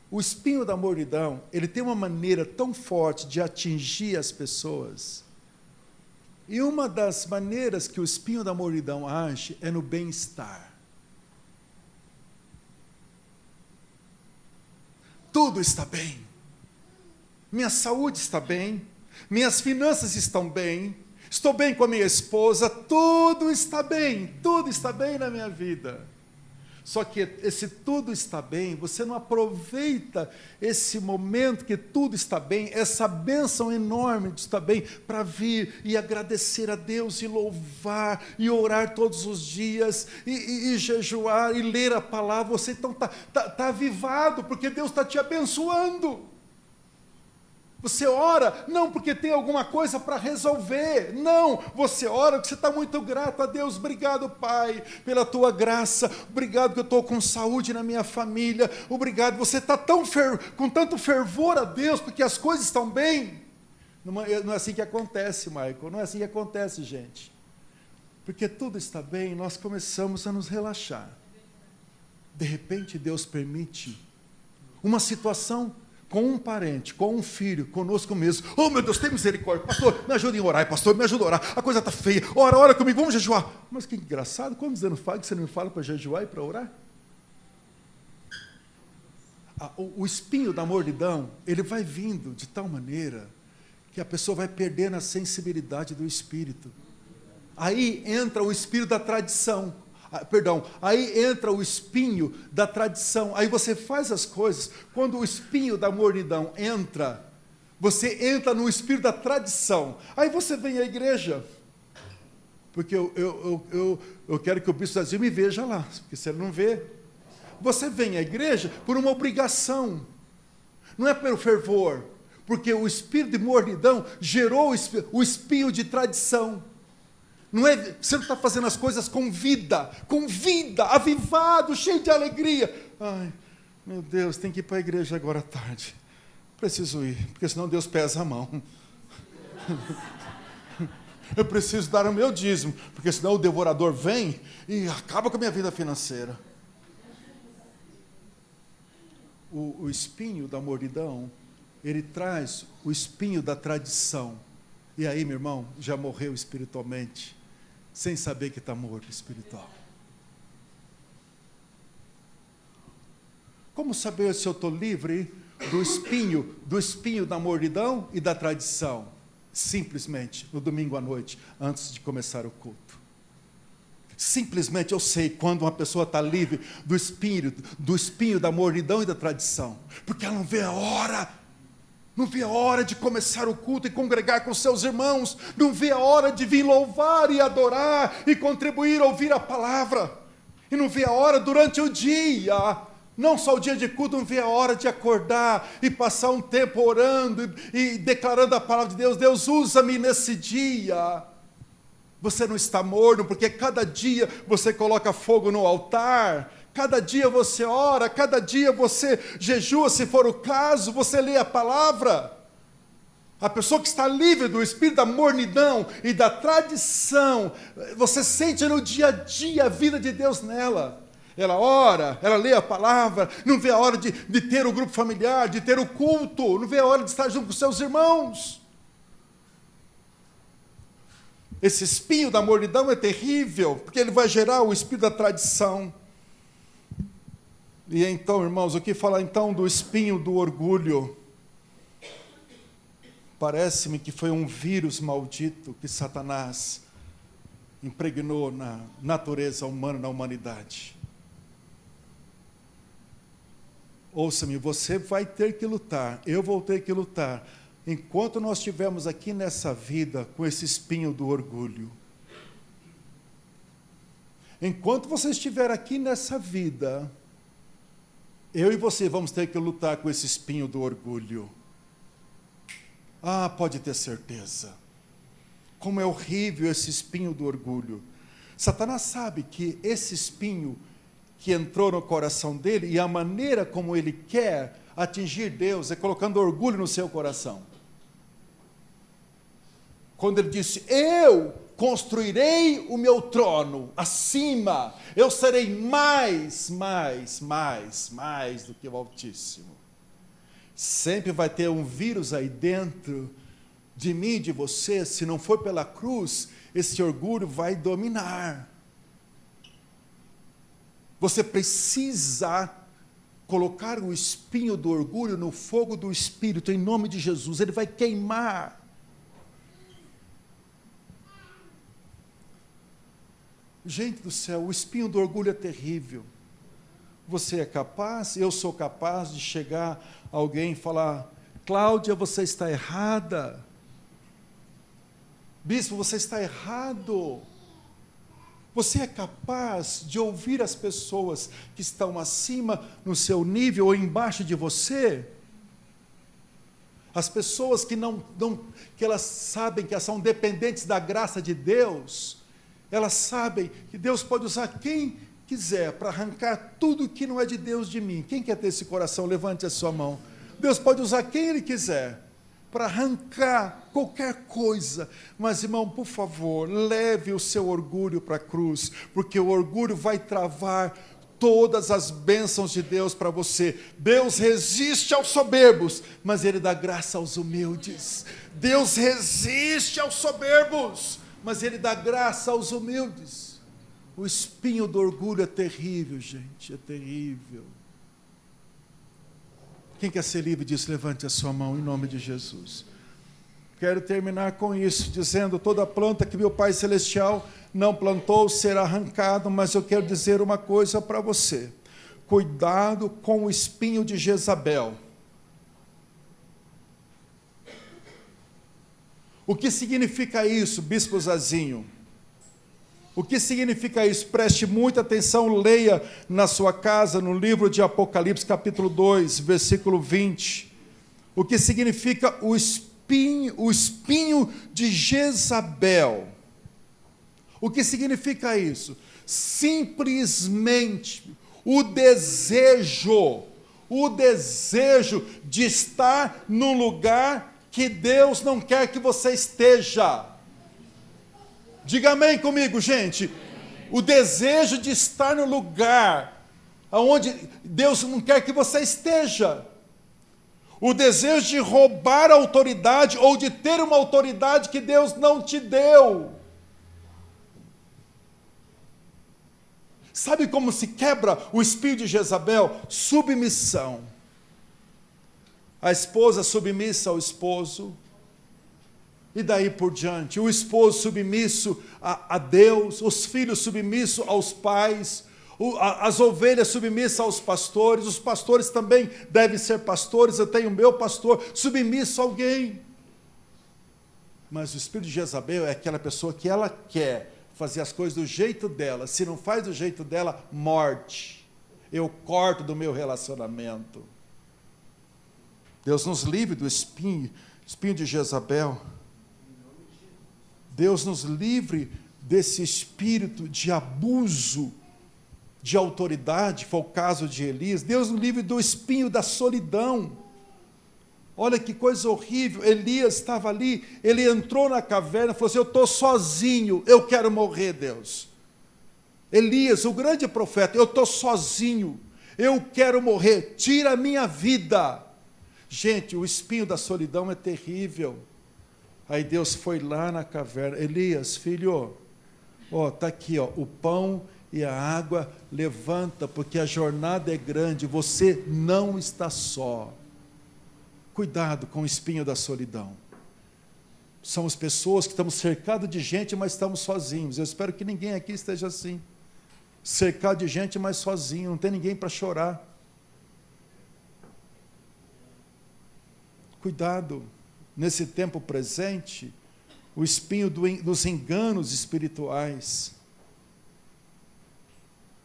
O espinho da mornidão, ele tem uma maneira tão forte de atingir as pessoas. E uma das maneiras que o espinho da mornidão age é no bem-estar. Tudo está bem. Minha saúde está bem. Minhas finanças estão bem. Estou bem com a minha esposa. Tudo está bem na minha vida. Só que esse tudo está bem, você não aproveita esse momento que tudo está bem, essa bênção enorme de estar bem, para vir e agradecer a Deus, e louvar, e orar todos os dias, e jejuar, e ler a palavra. Você então está avivado, porque Deus está te abençoando. Você ora, não porque tem alguma coisa para resolver, não, você ora porque você está muito grato a Deus. Obrigado, Pai, pela tua graça, obrigado que eu estou com saúde na minha família, obrigado, você está com tanto fervor a Deus, porque as coisas estão bem. Não é assim que acontece, Michael, não é assim que acontece, gente. Porque tudo está bem, nós começamos a nos relaxar. De repente, Deus permite uma situação com um parente, com um filho, conosco mesmo. Oh, meu Deus, tem misericórdia. Pastor, me ajuda a orar. Pastor, me ajuda a orar. A coisa está feia. Ora comigo, vamos jejuar. Mas que engraçado, quantos anos faz que você não me fala para jejuar e para orar? O espinho da mornidão, ele vai vindo de tal maneira que a pessoa vai perdendo a sensibilidade do espírito. Aí entra o espírito da tradição. Aí entra o espinho da tradição. Aí você faz as coisas. Quando o espinho da mornidão entra, você entra no espírito da tradição. Aí você vem à igreja. Porque eu quero que o bispo Brasil me veja lá, porque se ele não vê. Você vem à igreja por uma obrigação. Não é pelo fervor. Porque o espírito de mornidão gerou o espinho de tradição. Não é, você não está fazendo as coisas com vida, avivado, cheio de alegria. Ai, meu Deus, tem que ir para a igreja agora à tarde. Preciso ir, porque senão Deus pesa a mão. Eu preciso dar o meu dízimo, porque senão o devorador vem e acaba com a minha vida financeira. O espinho da mornidão, ele traz o espinho da tradição. E aí, meu irmão, já morreu espiritualmente, sem saber que está morto espiritual. Como saber se eu estou livre do espinho da mornidão e da tradição? Simplesmente, no domingo à noite, antes de começar o culto. Simplesmente eu sei quando uma pessoa está livre do espinho da mornidão e da tradição, porque ela não vê a hora. Não vê a hora de começar o culto e congregar com seus irmãos. Não vê a hora de vir louvar e adorar e contribuir a ouvir a palavra. E não vê a hora durante o dia Não só o dia de culto, não vê a hora de acordar e passar um tempo orando e declarando a palavra de Deus. Deus, usa-me nesse dia. Você não está morno, porque cada dia você coloca fogo no altar, cada dia você ora, cada dia você jejua, se for o caso, você lê a palavra. A pessoa que está livre do espírito da mornidão e da tradição, você sente no dia a dia a vida de Deus nela. Ela ora, ela lê a palavra, não vê a hora de ter o grupo familiar, de ter o culto, não vê a hora de estar junto com seus irmãos. Esse espinho da mornidão é terrível, porque ele vai gerar o espírito da tradição. E então, irmãos, o que falar então do espinho do orgulho? Parece-me que foi um vírus maldito que Satanás impregnou na natureza humana, na humanidade. Ouça-me, você vai ter que lutar, eu vou ter que lutar, enquanto nós estivermos aqui nessa vida com esse espinho do orgulho. Enquanto você estiver aqui nessa vida, eu e você vamos ter que lutar com esse espinho do orgulho. Ah, pode ter certeza. Como é horrível esse espinho do orgulho. Satanás sabe que esse espinho que entrou no coração dele e a maneira como ele quer atingir Deus é colocando orgulho no seu coração. Quando ele disse, eu construirei o meu trono acima, eu serei mais do que o Altíssimo. Sempre vai ter um vírus aí dentro de mim e de você, se não for pela cruz, esse orgulho vai dominar. Você precisa colocar o espinho do orgulho no fogo do Espírito, em nome de Jesus, ele vai queimar. Gente do céu, o espinho do orgulho é terrível. Você é capaz, eu sou capaz de chegar a alguém e falar, Cláudia, você está errada. Bispo, você está errado. Você é capaz de ouvir as pessoas que estão acima no seu nível ou embaixo de você? As pessoas que que elas sabem que elas são dependentes da graça de Deus, elas sabem que Deus pode usar quem quiser para arrancar tudo que não é de Deus de mim. Quem quer ter esse coração? Levante a sua mão. Deus pode usar quem Ele quiser para arrancar qualquer coisa, mas irmão, por favor, leve o seu orgulho para a cruz, porque o orgulho vai travar todas as bênçãos de Deus para você. Deus resiste aos soberbos, mas Ele dá graça aos humildes. Deus resiste aos soberbos, mas Ele dá graça aos humildes. O espinho do orgulho é terrível, gente, é terrível. Quem quer ser livre disso, levante a sua mão em nome de Jesus. Quero terminar com isso, dizendo, toda planta que meu Pai Celestial não plantou será arrancada, mas eu quero dizer uma coisa para você. Cuidado com o espinho de Jezabel. O que significa isso, Bispo Zazinho? O que significa isso? Preste muita atenção, leia na sua casa, no livro de Apocalipse, capítulo 2, versículo 20. O que significa o espinho de Jezabel? O que significa isso? Simplesmente o desejo de estar num lugar que Deus não quer que você esteja. Diga amém comigo, gente. O desejo de estar no lugar onde Deus não quer que você esteja. O desejo de roubar a autoridade ou de ter uma autoridade que Deus não te deu. Sabe como se quebra o espírito de Jezabel? Submissão. A esposa submissa ao esposo. E daí por diante, o esposo submisso a Deus, os filhos submissos aos pais, as ovelhas submissas aos pastores, os pastores também devem ser pastores, eu tenho o meu pastor, submisso a alguém. Mas o espírito de Jezabel é aquela pessoa que ela quer fazer as coisas do jeito dela, se não faz do jeito dela, morte. eu corto do meu relacionamento. Deus nos livre do espinho de Jezabel. Deus nos livre desse espírito de abuso de autoridade, foi o caso de Elias. Deus nos livre do espinho da solidão. Olha que coisa horrível. Elias estava ali, ele entrou na caverna e falou assim: eu estou sozinho, eu quero morrer, Deus. Elias, o grande profeta: eu estou sozinho, eu quero morrer, tira a minha vida. Gente, o espinho da solidão é terrível. Aí Deus foi lá na caverna: Elias, filho, está aqui, o pão e a água, levanta, porque a jornada é grande, você não está só. Cuidado com o espinho da solidão. Somos pessoas que estamos cercados de gente, mas estamos sozinhos. Eu espero que ninguém aqui esteja assim. Cercado de gente, mas sozinho, não tem ninguém para chorar. Cuidado, nesse tempo presente, o espinho dos enganos espirituais.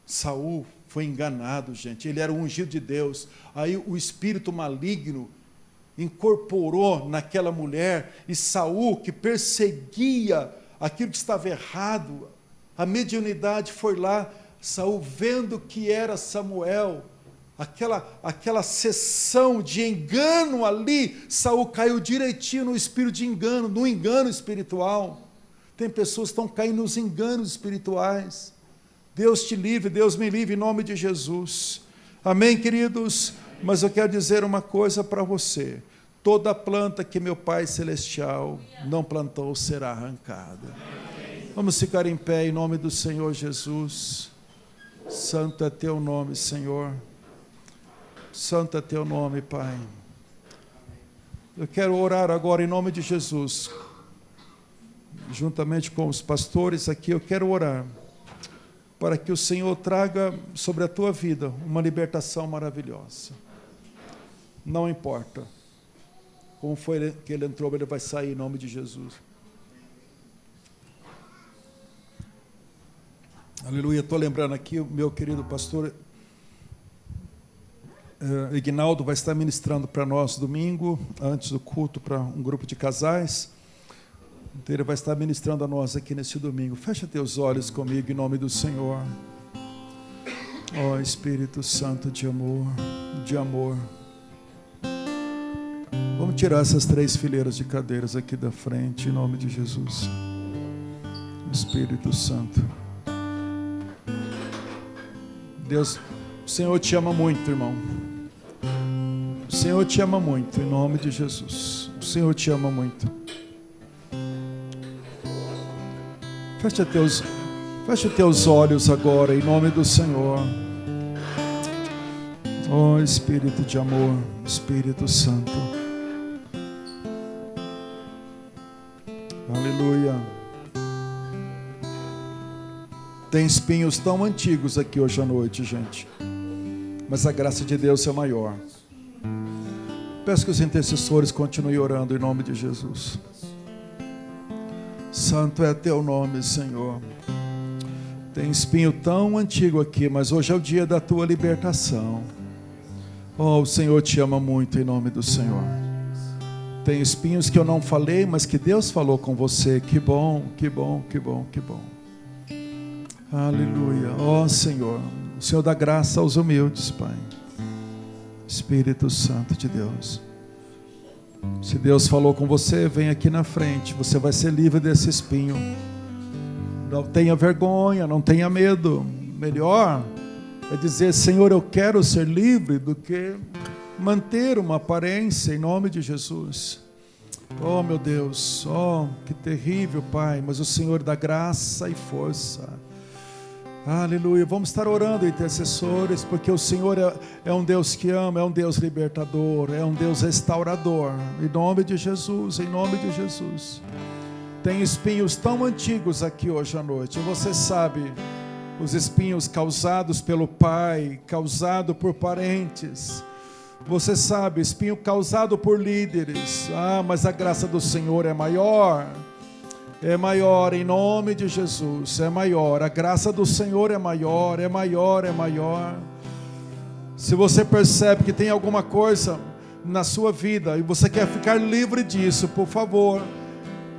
Saul foi enganado, gente, ele era o ungido de Deus. Aí o espírito maligno incorporou naquela mulher, e Saul, que perseguia aquilo que estava errado, a mediunidade foi lá. Saul, vendo que era Samuel, aquela sessão de engano ali, Saul caiu direitinho no espírito de engano, no engano espiritual. Tem pessoas que estão caindo nos enganos espirituais. Deus te livre, Deus me livre, em nome de Jesus. Amém, queridos? Mas eu quero dizer uma coisa para você: toda planta que meu Pai Celestial não plantou será arrancada. Vamos ficar em pé em nome do Senhor Jesus. Santo é teu nome, Senhor. Santo é teu nome, Pai. Eu quero orar agora em nome de Jesus. Juntamente com os pastores aqui, eu quero orar para que o Senhor traga sobre a tua vida uma libertação maravilhosa. Não importa como foi que ele entrou, ele vai sair em nome de Jesus. Aleluia. Estou lembrando aqui, o meu querido pastor Ignaldo vai estar ministrando para nós domingo, antes do culto, para um grupo de casais. Então ele vai estar ministrando a nós aqui nesse domingo. Fecha teus olhos comigo em nome do Senhor. Ó Espírito Santo de amor, de amor. Vamos tirar essas 3 fileiras de cadeiras aqui da frente, em nome de Jesus. Espírito Santo. Deus, o Senhor te ama muito, irmão. O Senhor te ama muito, em nome de Jesus. O Senhor te ama muito. Fecha teus olhos agora, em nome do Senhor. Ó Espírito de amor, Espírito Santo. Aleluia. Tem espinhos tão antigos aqui hoje à noite, gente. Mas a graça de Deus é maior. Peço que os intercessores continuem orando em nome de Jesus. Santo é teu nome, Senhor. Tem espinho tão antigo aqui, mas hoje é o dia da tua libertação. Oh, o Senhor te ama muito, em nome do Senhor. Tem espinhos que eu não falei, mas que Deus falou com você. Que bom, que bom, que bom, que bom. Aleluia. Oh, Senhor, o Senhor dá graça aos humildes, Pai. Espírito Santo de Deus. Se Deus falou com você, vem aqui na frente. Você vai ser livre desse espinho. Não tenha vergonha, não tenha medo. Melhor é dizer: Senhor, eu quero ser livre, do que manter uma aparência, em nome de Jesus. Oh, meu Deus, oh, que terrível, Pai. Mas o Senhor dá graça e força. Aleluia. Vamos estar orando, intercessores, porque o Senhor é um Deus que ama, é um Deus libertador, é um Deus restaurador. Em nome de Jesus, em nome de Jesus. Tem espinhos tão antigos aqui hoje à noite. Você sabe, os espinhos causados pelo pai, causado por parentes. Você sabe, espinho causado por líderes. Mas a graça do Senhor é maior. É maior, em nome de Jesus, é maior. A graça do Senhor é maior, é maior, é maior. Se você percebe que tem alguma coisa na sua vida e você quer ficar livre disso, por favor,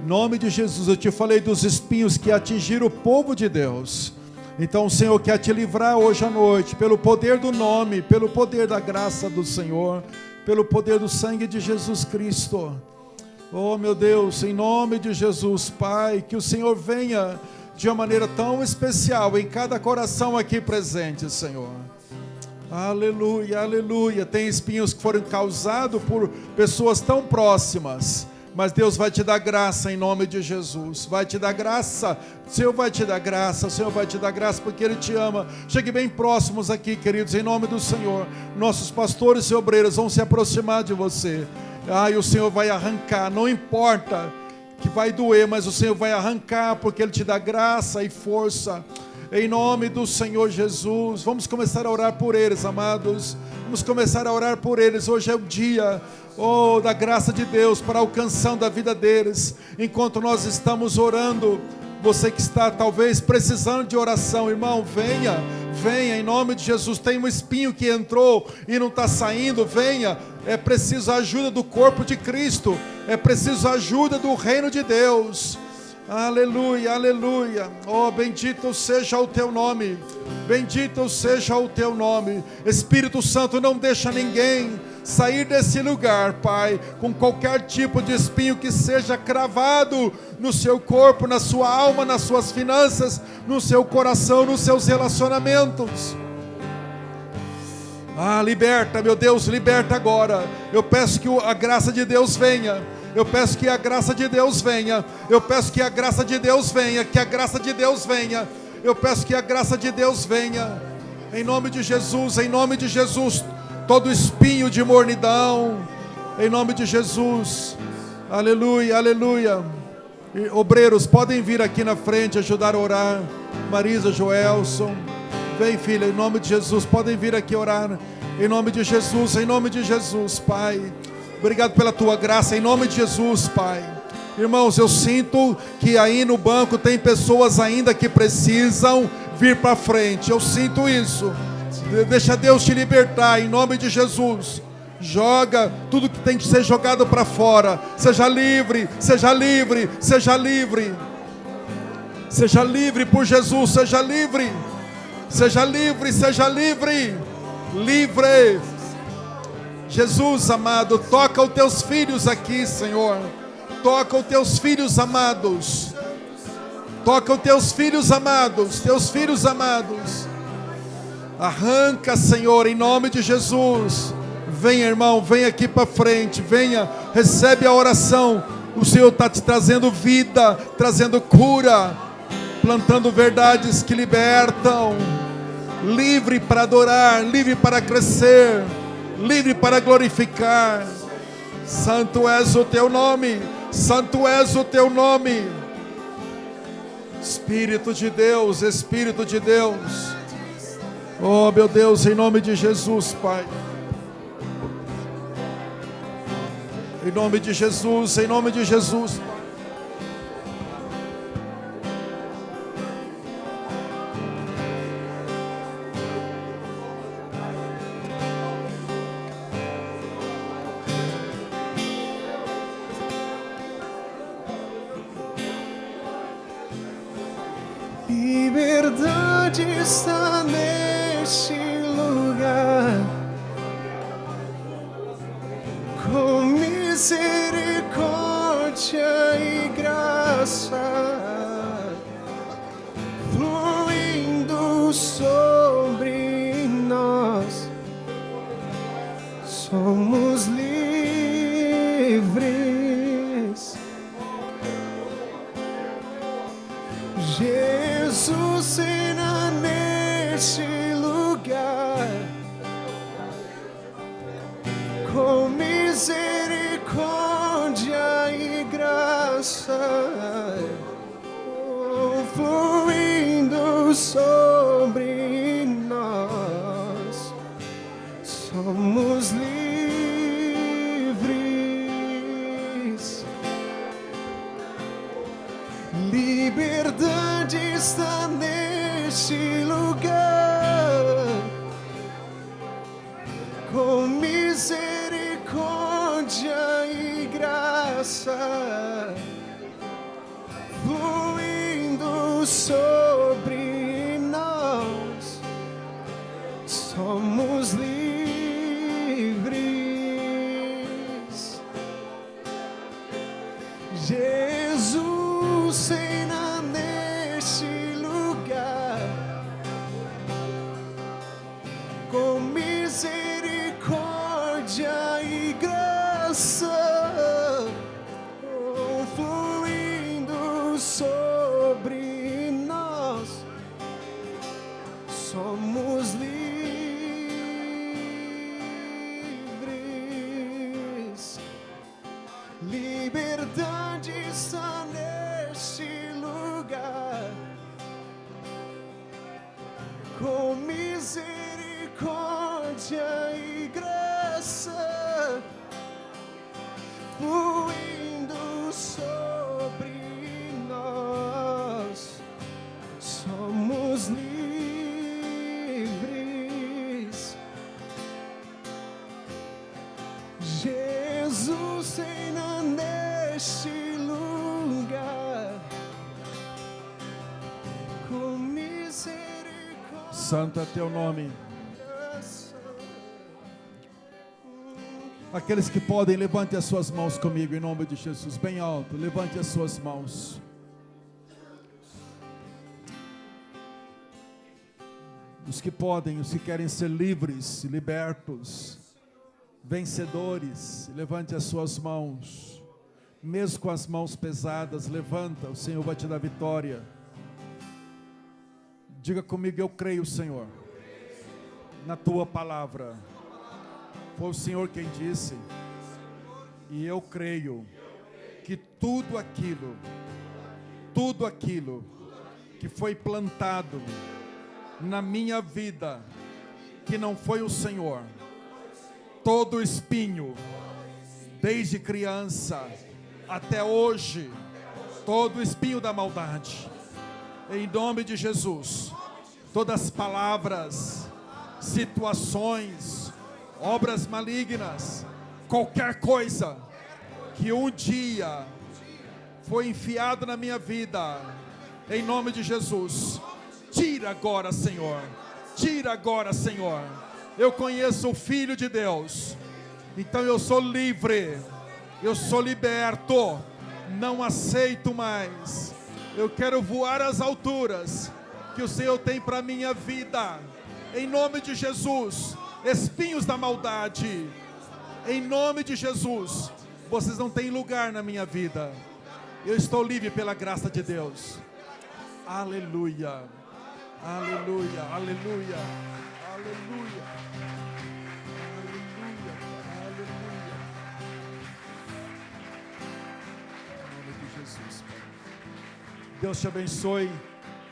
em nome de Jesus, eu te falei dos espinhos que atingiram o povo de Deus. Então o Senhor quer te livrar hoje à noite, pelo poder do nome, pelo poder da graça do Senhor, pelo poder do sangue de Jesus Cristo. Oh meu Deus, em nome de Jesus, Pai, que o Senhor venha de uma maneira tão especial em cada coração aqui presente, Senhor. Aleluia, aleluia. Tem espinhos que foram causados por pessoas tão próximas, mas Deus vai te dar graça em nome de Jesus. Vai te dar graça. O Senhor vai te dar graça. O Senhor vai te dar graça porque Ele te ama. Chegue bem próximos aqui, queridos, em nome do Senhor. Nossos pastores e obreiros vão se aproximar de você. E o Senhor vai arrancar. Não importa que vai doer, mas o Senhor vai arrancar porque Ele te dá graça e força. Em nome do Senhor Jesus, vamos começar a orar por eles, amados. Vamos começar a orar por eles. Hoje é o dia, da graça de Deus para a alcançar da vida deles. Enquanto nós estamos orando, você que está talvez precisando de oração, irmão, venha em nome de Jesus. Tem um espinho que entrou e não está saindo, venha. É preciso a ajuda do corpo de Cristo, é preciso a ajuda do reino de Deus. Aleluia, aleluia. Oh, bendito seja o teu nome. Bendito seja o teu nome. Espírito Santo, não deixa ninguém sair desse lugar, Pai, com qualquer tipo de espinho que seja cravado no seu corpo, na sua alma, nas suas finanças, no seu coração, nos seus relacionamentos. Liberta, meu Deus, liberta agora. Eu peço que a graça de Deus venha. Eu peço que a graça de Deus venha. Eu peço que a graça de Deus venha. Que a graça de Deus venha. Eu peço que a graça de Deus venha. Em nome de Jesus, em nome de Jesus. Todo espinho de mornidão, em nome de Jesus. Aleluia, aleluia. E, obreiros, podem vir aqui na frente ajudar a orar. Marisa, Joelson, vem, filha, em nome de Jesus. Podem vir aqui orar. Em nome de Jesus, em nome de Jesus, Pai. Obrigado pela tua graça, em nome de Jesus, Pai. Irmãos, eu sinto que aí no banco tem pessoas ainda que precisam vir para frente. Eu sinto isso. Deixa Deus te libertar, em nome de Jesus. Joga tudo que tem que ser jogado para fora. Seja livre, seja livre, seja livre. Seja livre por Jesus, seja livre. Seja livre, seja livre. Livre. Jesus amado, toca os teus filhos aqui, Senhor. Toca os teus filhos amados. Toca os teus filhos amados, teus filhos amados. Arranca, Senhor, em nome de Jesus. Venha, irmão, venha aqui para frente. Venha, recebe a oração. O Senhor está te trazendo vida, trazendo cura, plantando verdades que libertam. Livre para adorar, livre para crescer, livre para glorificar. Santo és o teu nome, santo és o teu nome. Espírito de Deus, Espírito de Deus. Oh meu Deus, em nome de Jesus, Pai. Em nome de Jesus, em nome de Jesus. Liberdade está neste lugar, com misericórdia e graça, fluindo sobre nós, somos livres. Jesus será neste lugar, com misericórdia e graça, fluindo sobre nós, somos livres. Liberdade está neste lugar, misericórdia e graça fluindo sobre nós, somos livres. Jesus reina neste lugar, com misericórdia e graça fluindo sobre nós, somos livres. Liberdade está neste lugar, com misericórdia e graça fluindo sobre nós, somos livres. Jesus reina neste lugar, com misericórdia. Santo é teu nome. Aqueles que podem, levante as suas mãos comigo em nome de Jesus, bem alto, levante as suas mãos. Os que podem, os que querem ser livres, libertos, vencedores, levante as suas mãos. Mesmo com as mãos pesadas, levanta, o Senhor vai te dar vitória. Diga comigo: eu creio, Senhor, na tua palavra. Foi o Senhor quem disse, e eu creio que tudo aquilo que foi plantado na minha vida, que não foi o Senhor, todo espinho, desde criança até hoje, todo espinho da maldade, em nome de Jesus, todas as palavras, situações, obras malignas, qualquer coisa que um dia foi enfiado na minha vida, em nome de Jesus, tira agora, Senhor, tira agora, Senhor. Eu conheço o Filho de Deus, então eu sou livre, eu sou liberto, não aceito mais. Eu quero voar às alturas que o Senhor tem para minha vida, em nome de Jesus. Espinhos da maldade, em nome de Jesus, vocês não têm lugar na minha vida. Eu estou livre pela graça de Deus. Aleluia, aleluia, aleluia, aleluia, aleluia, aleluia. Em nome de Jesus, Pai. Deus te abençoe.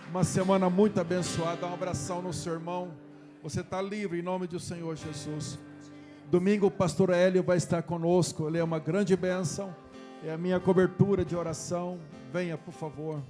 Uma semana muito abençoada. Dá um abração no seu irmão. Você está livre em nome do Senhor Jesus. Domingo o pastor Hélio vai estar conosco. Ele é uma grande bênção. É a minha cobertura de oração. Venha, por favor.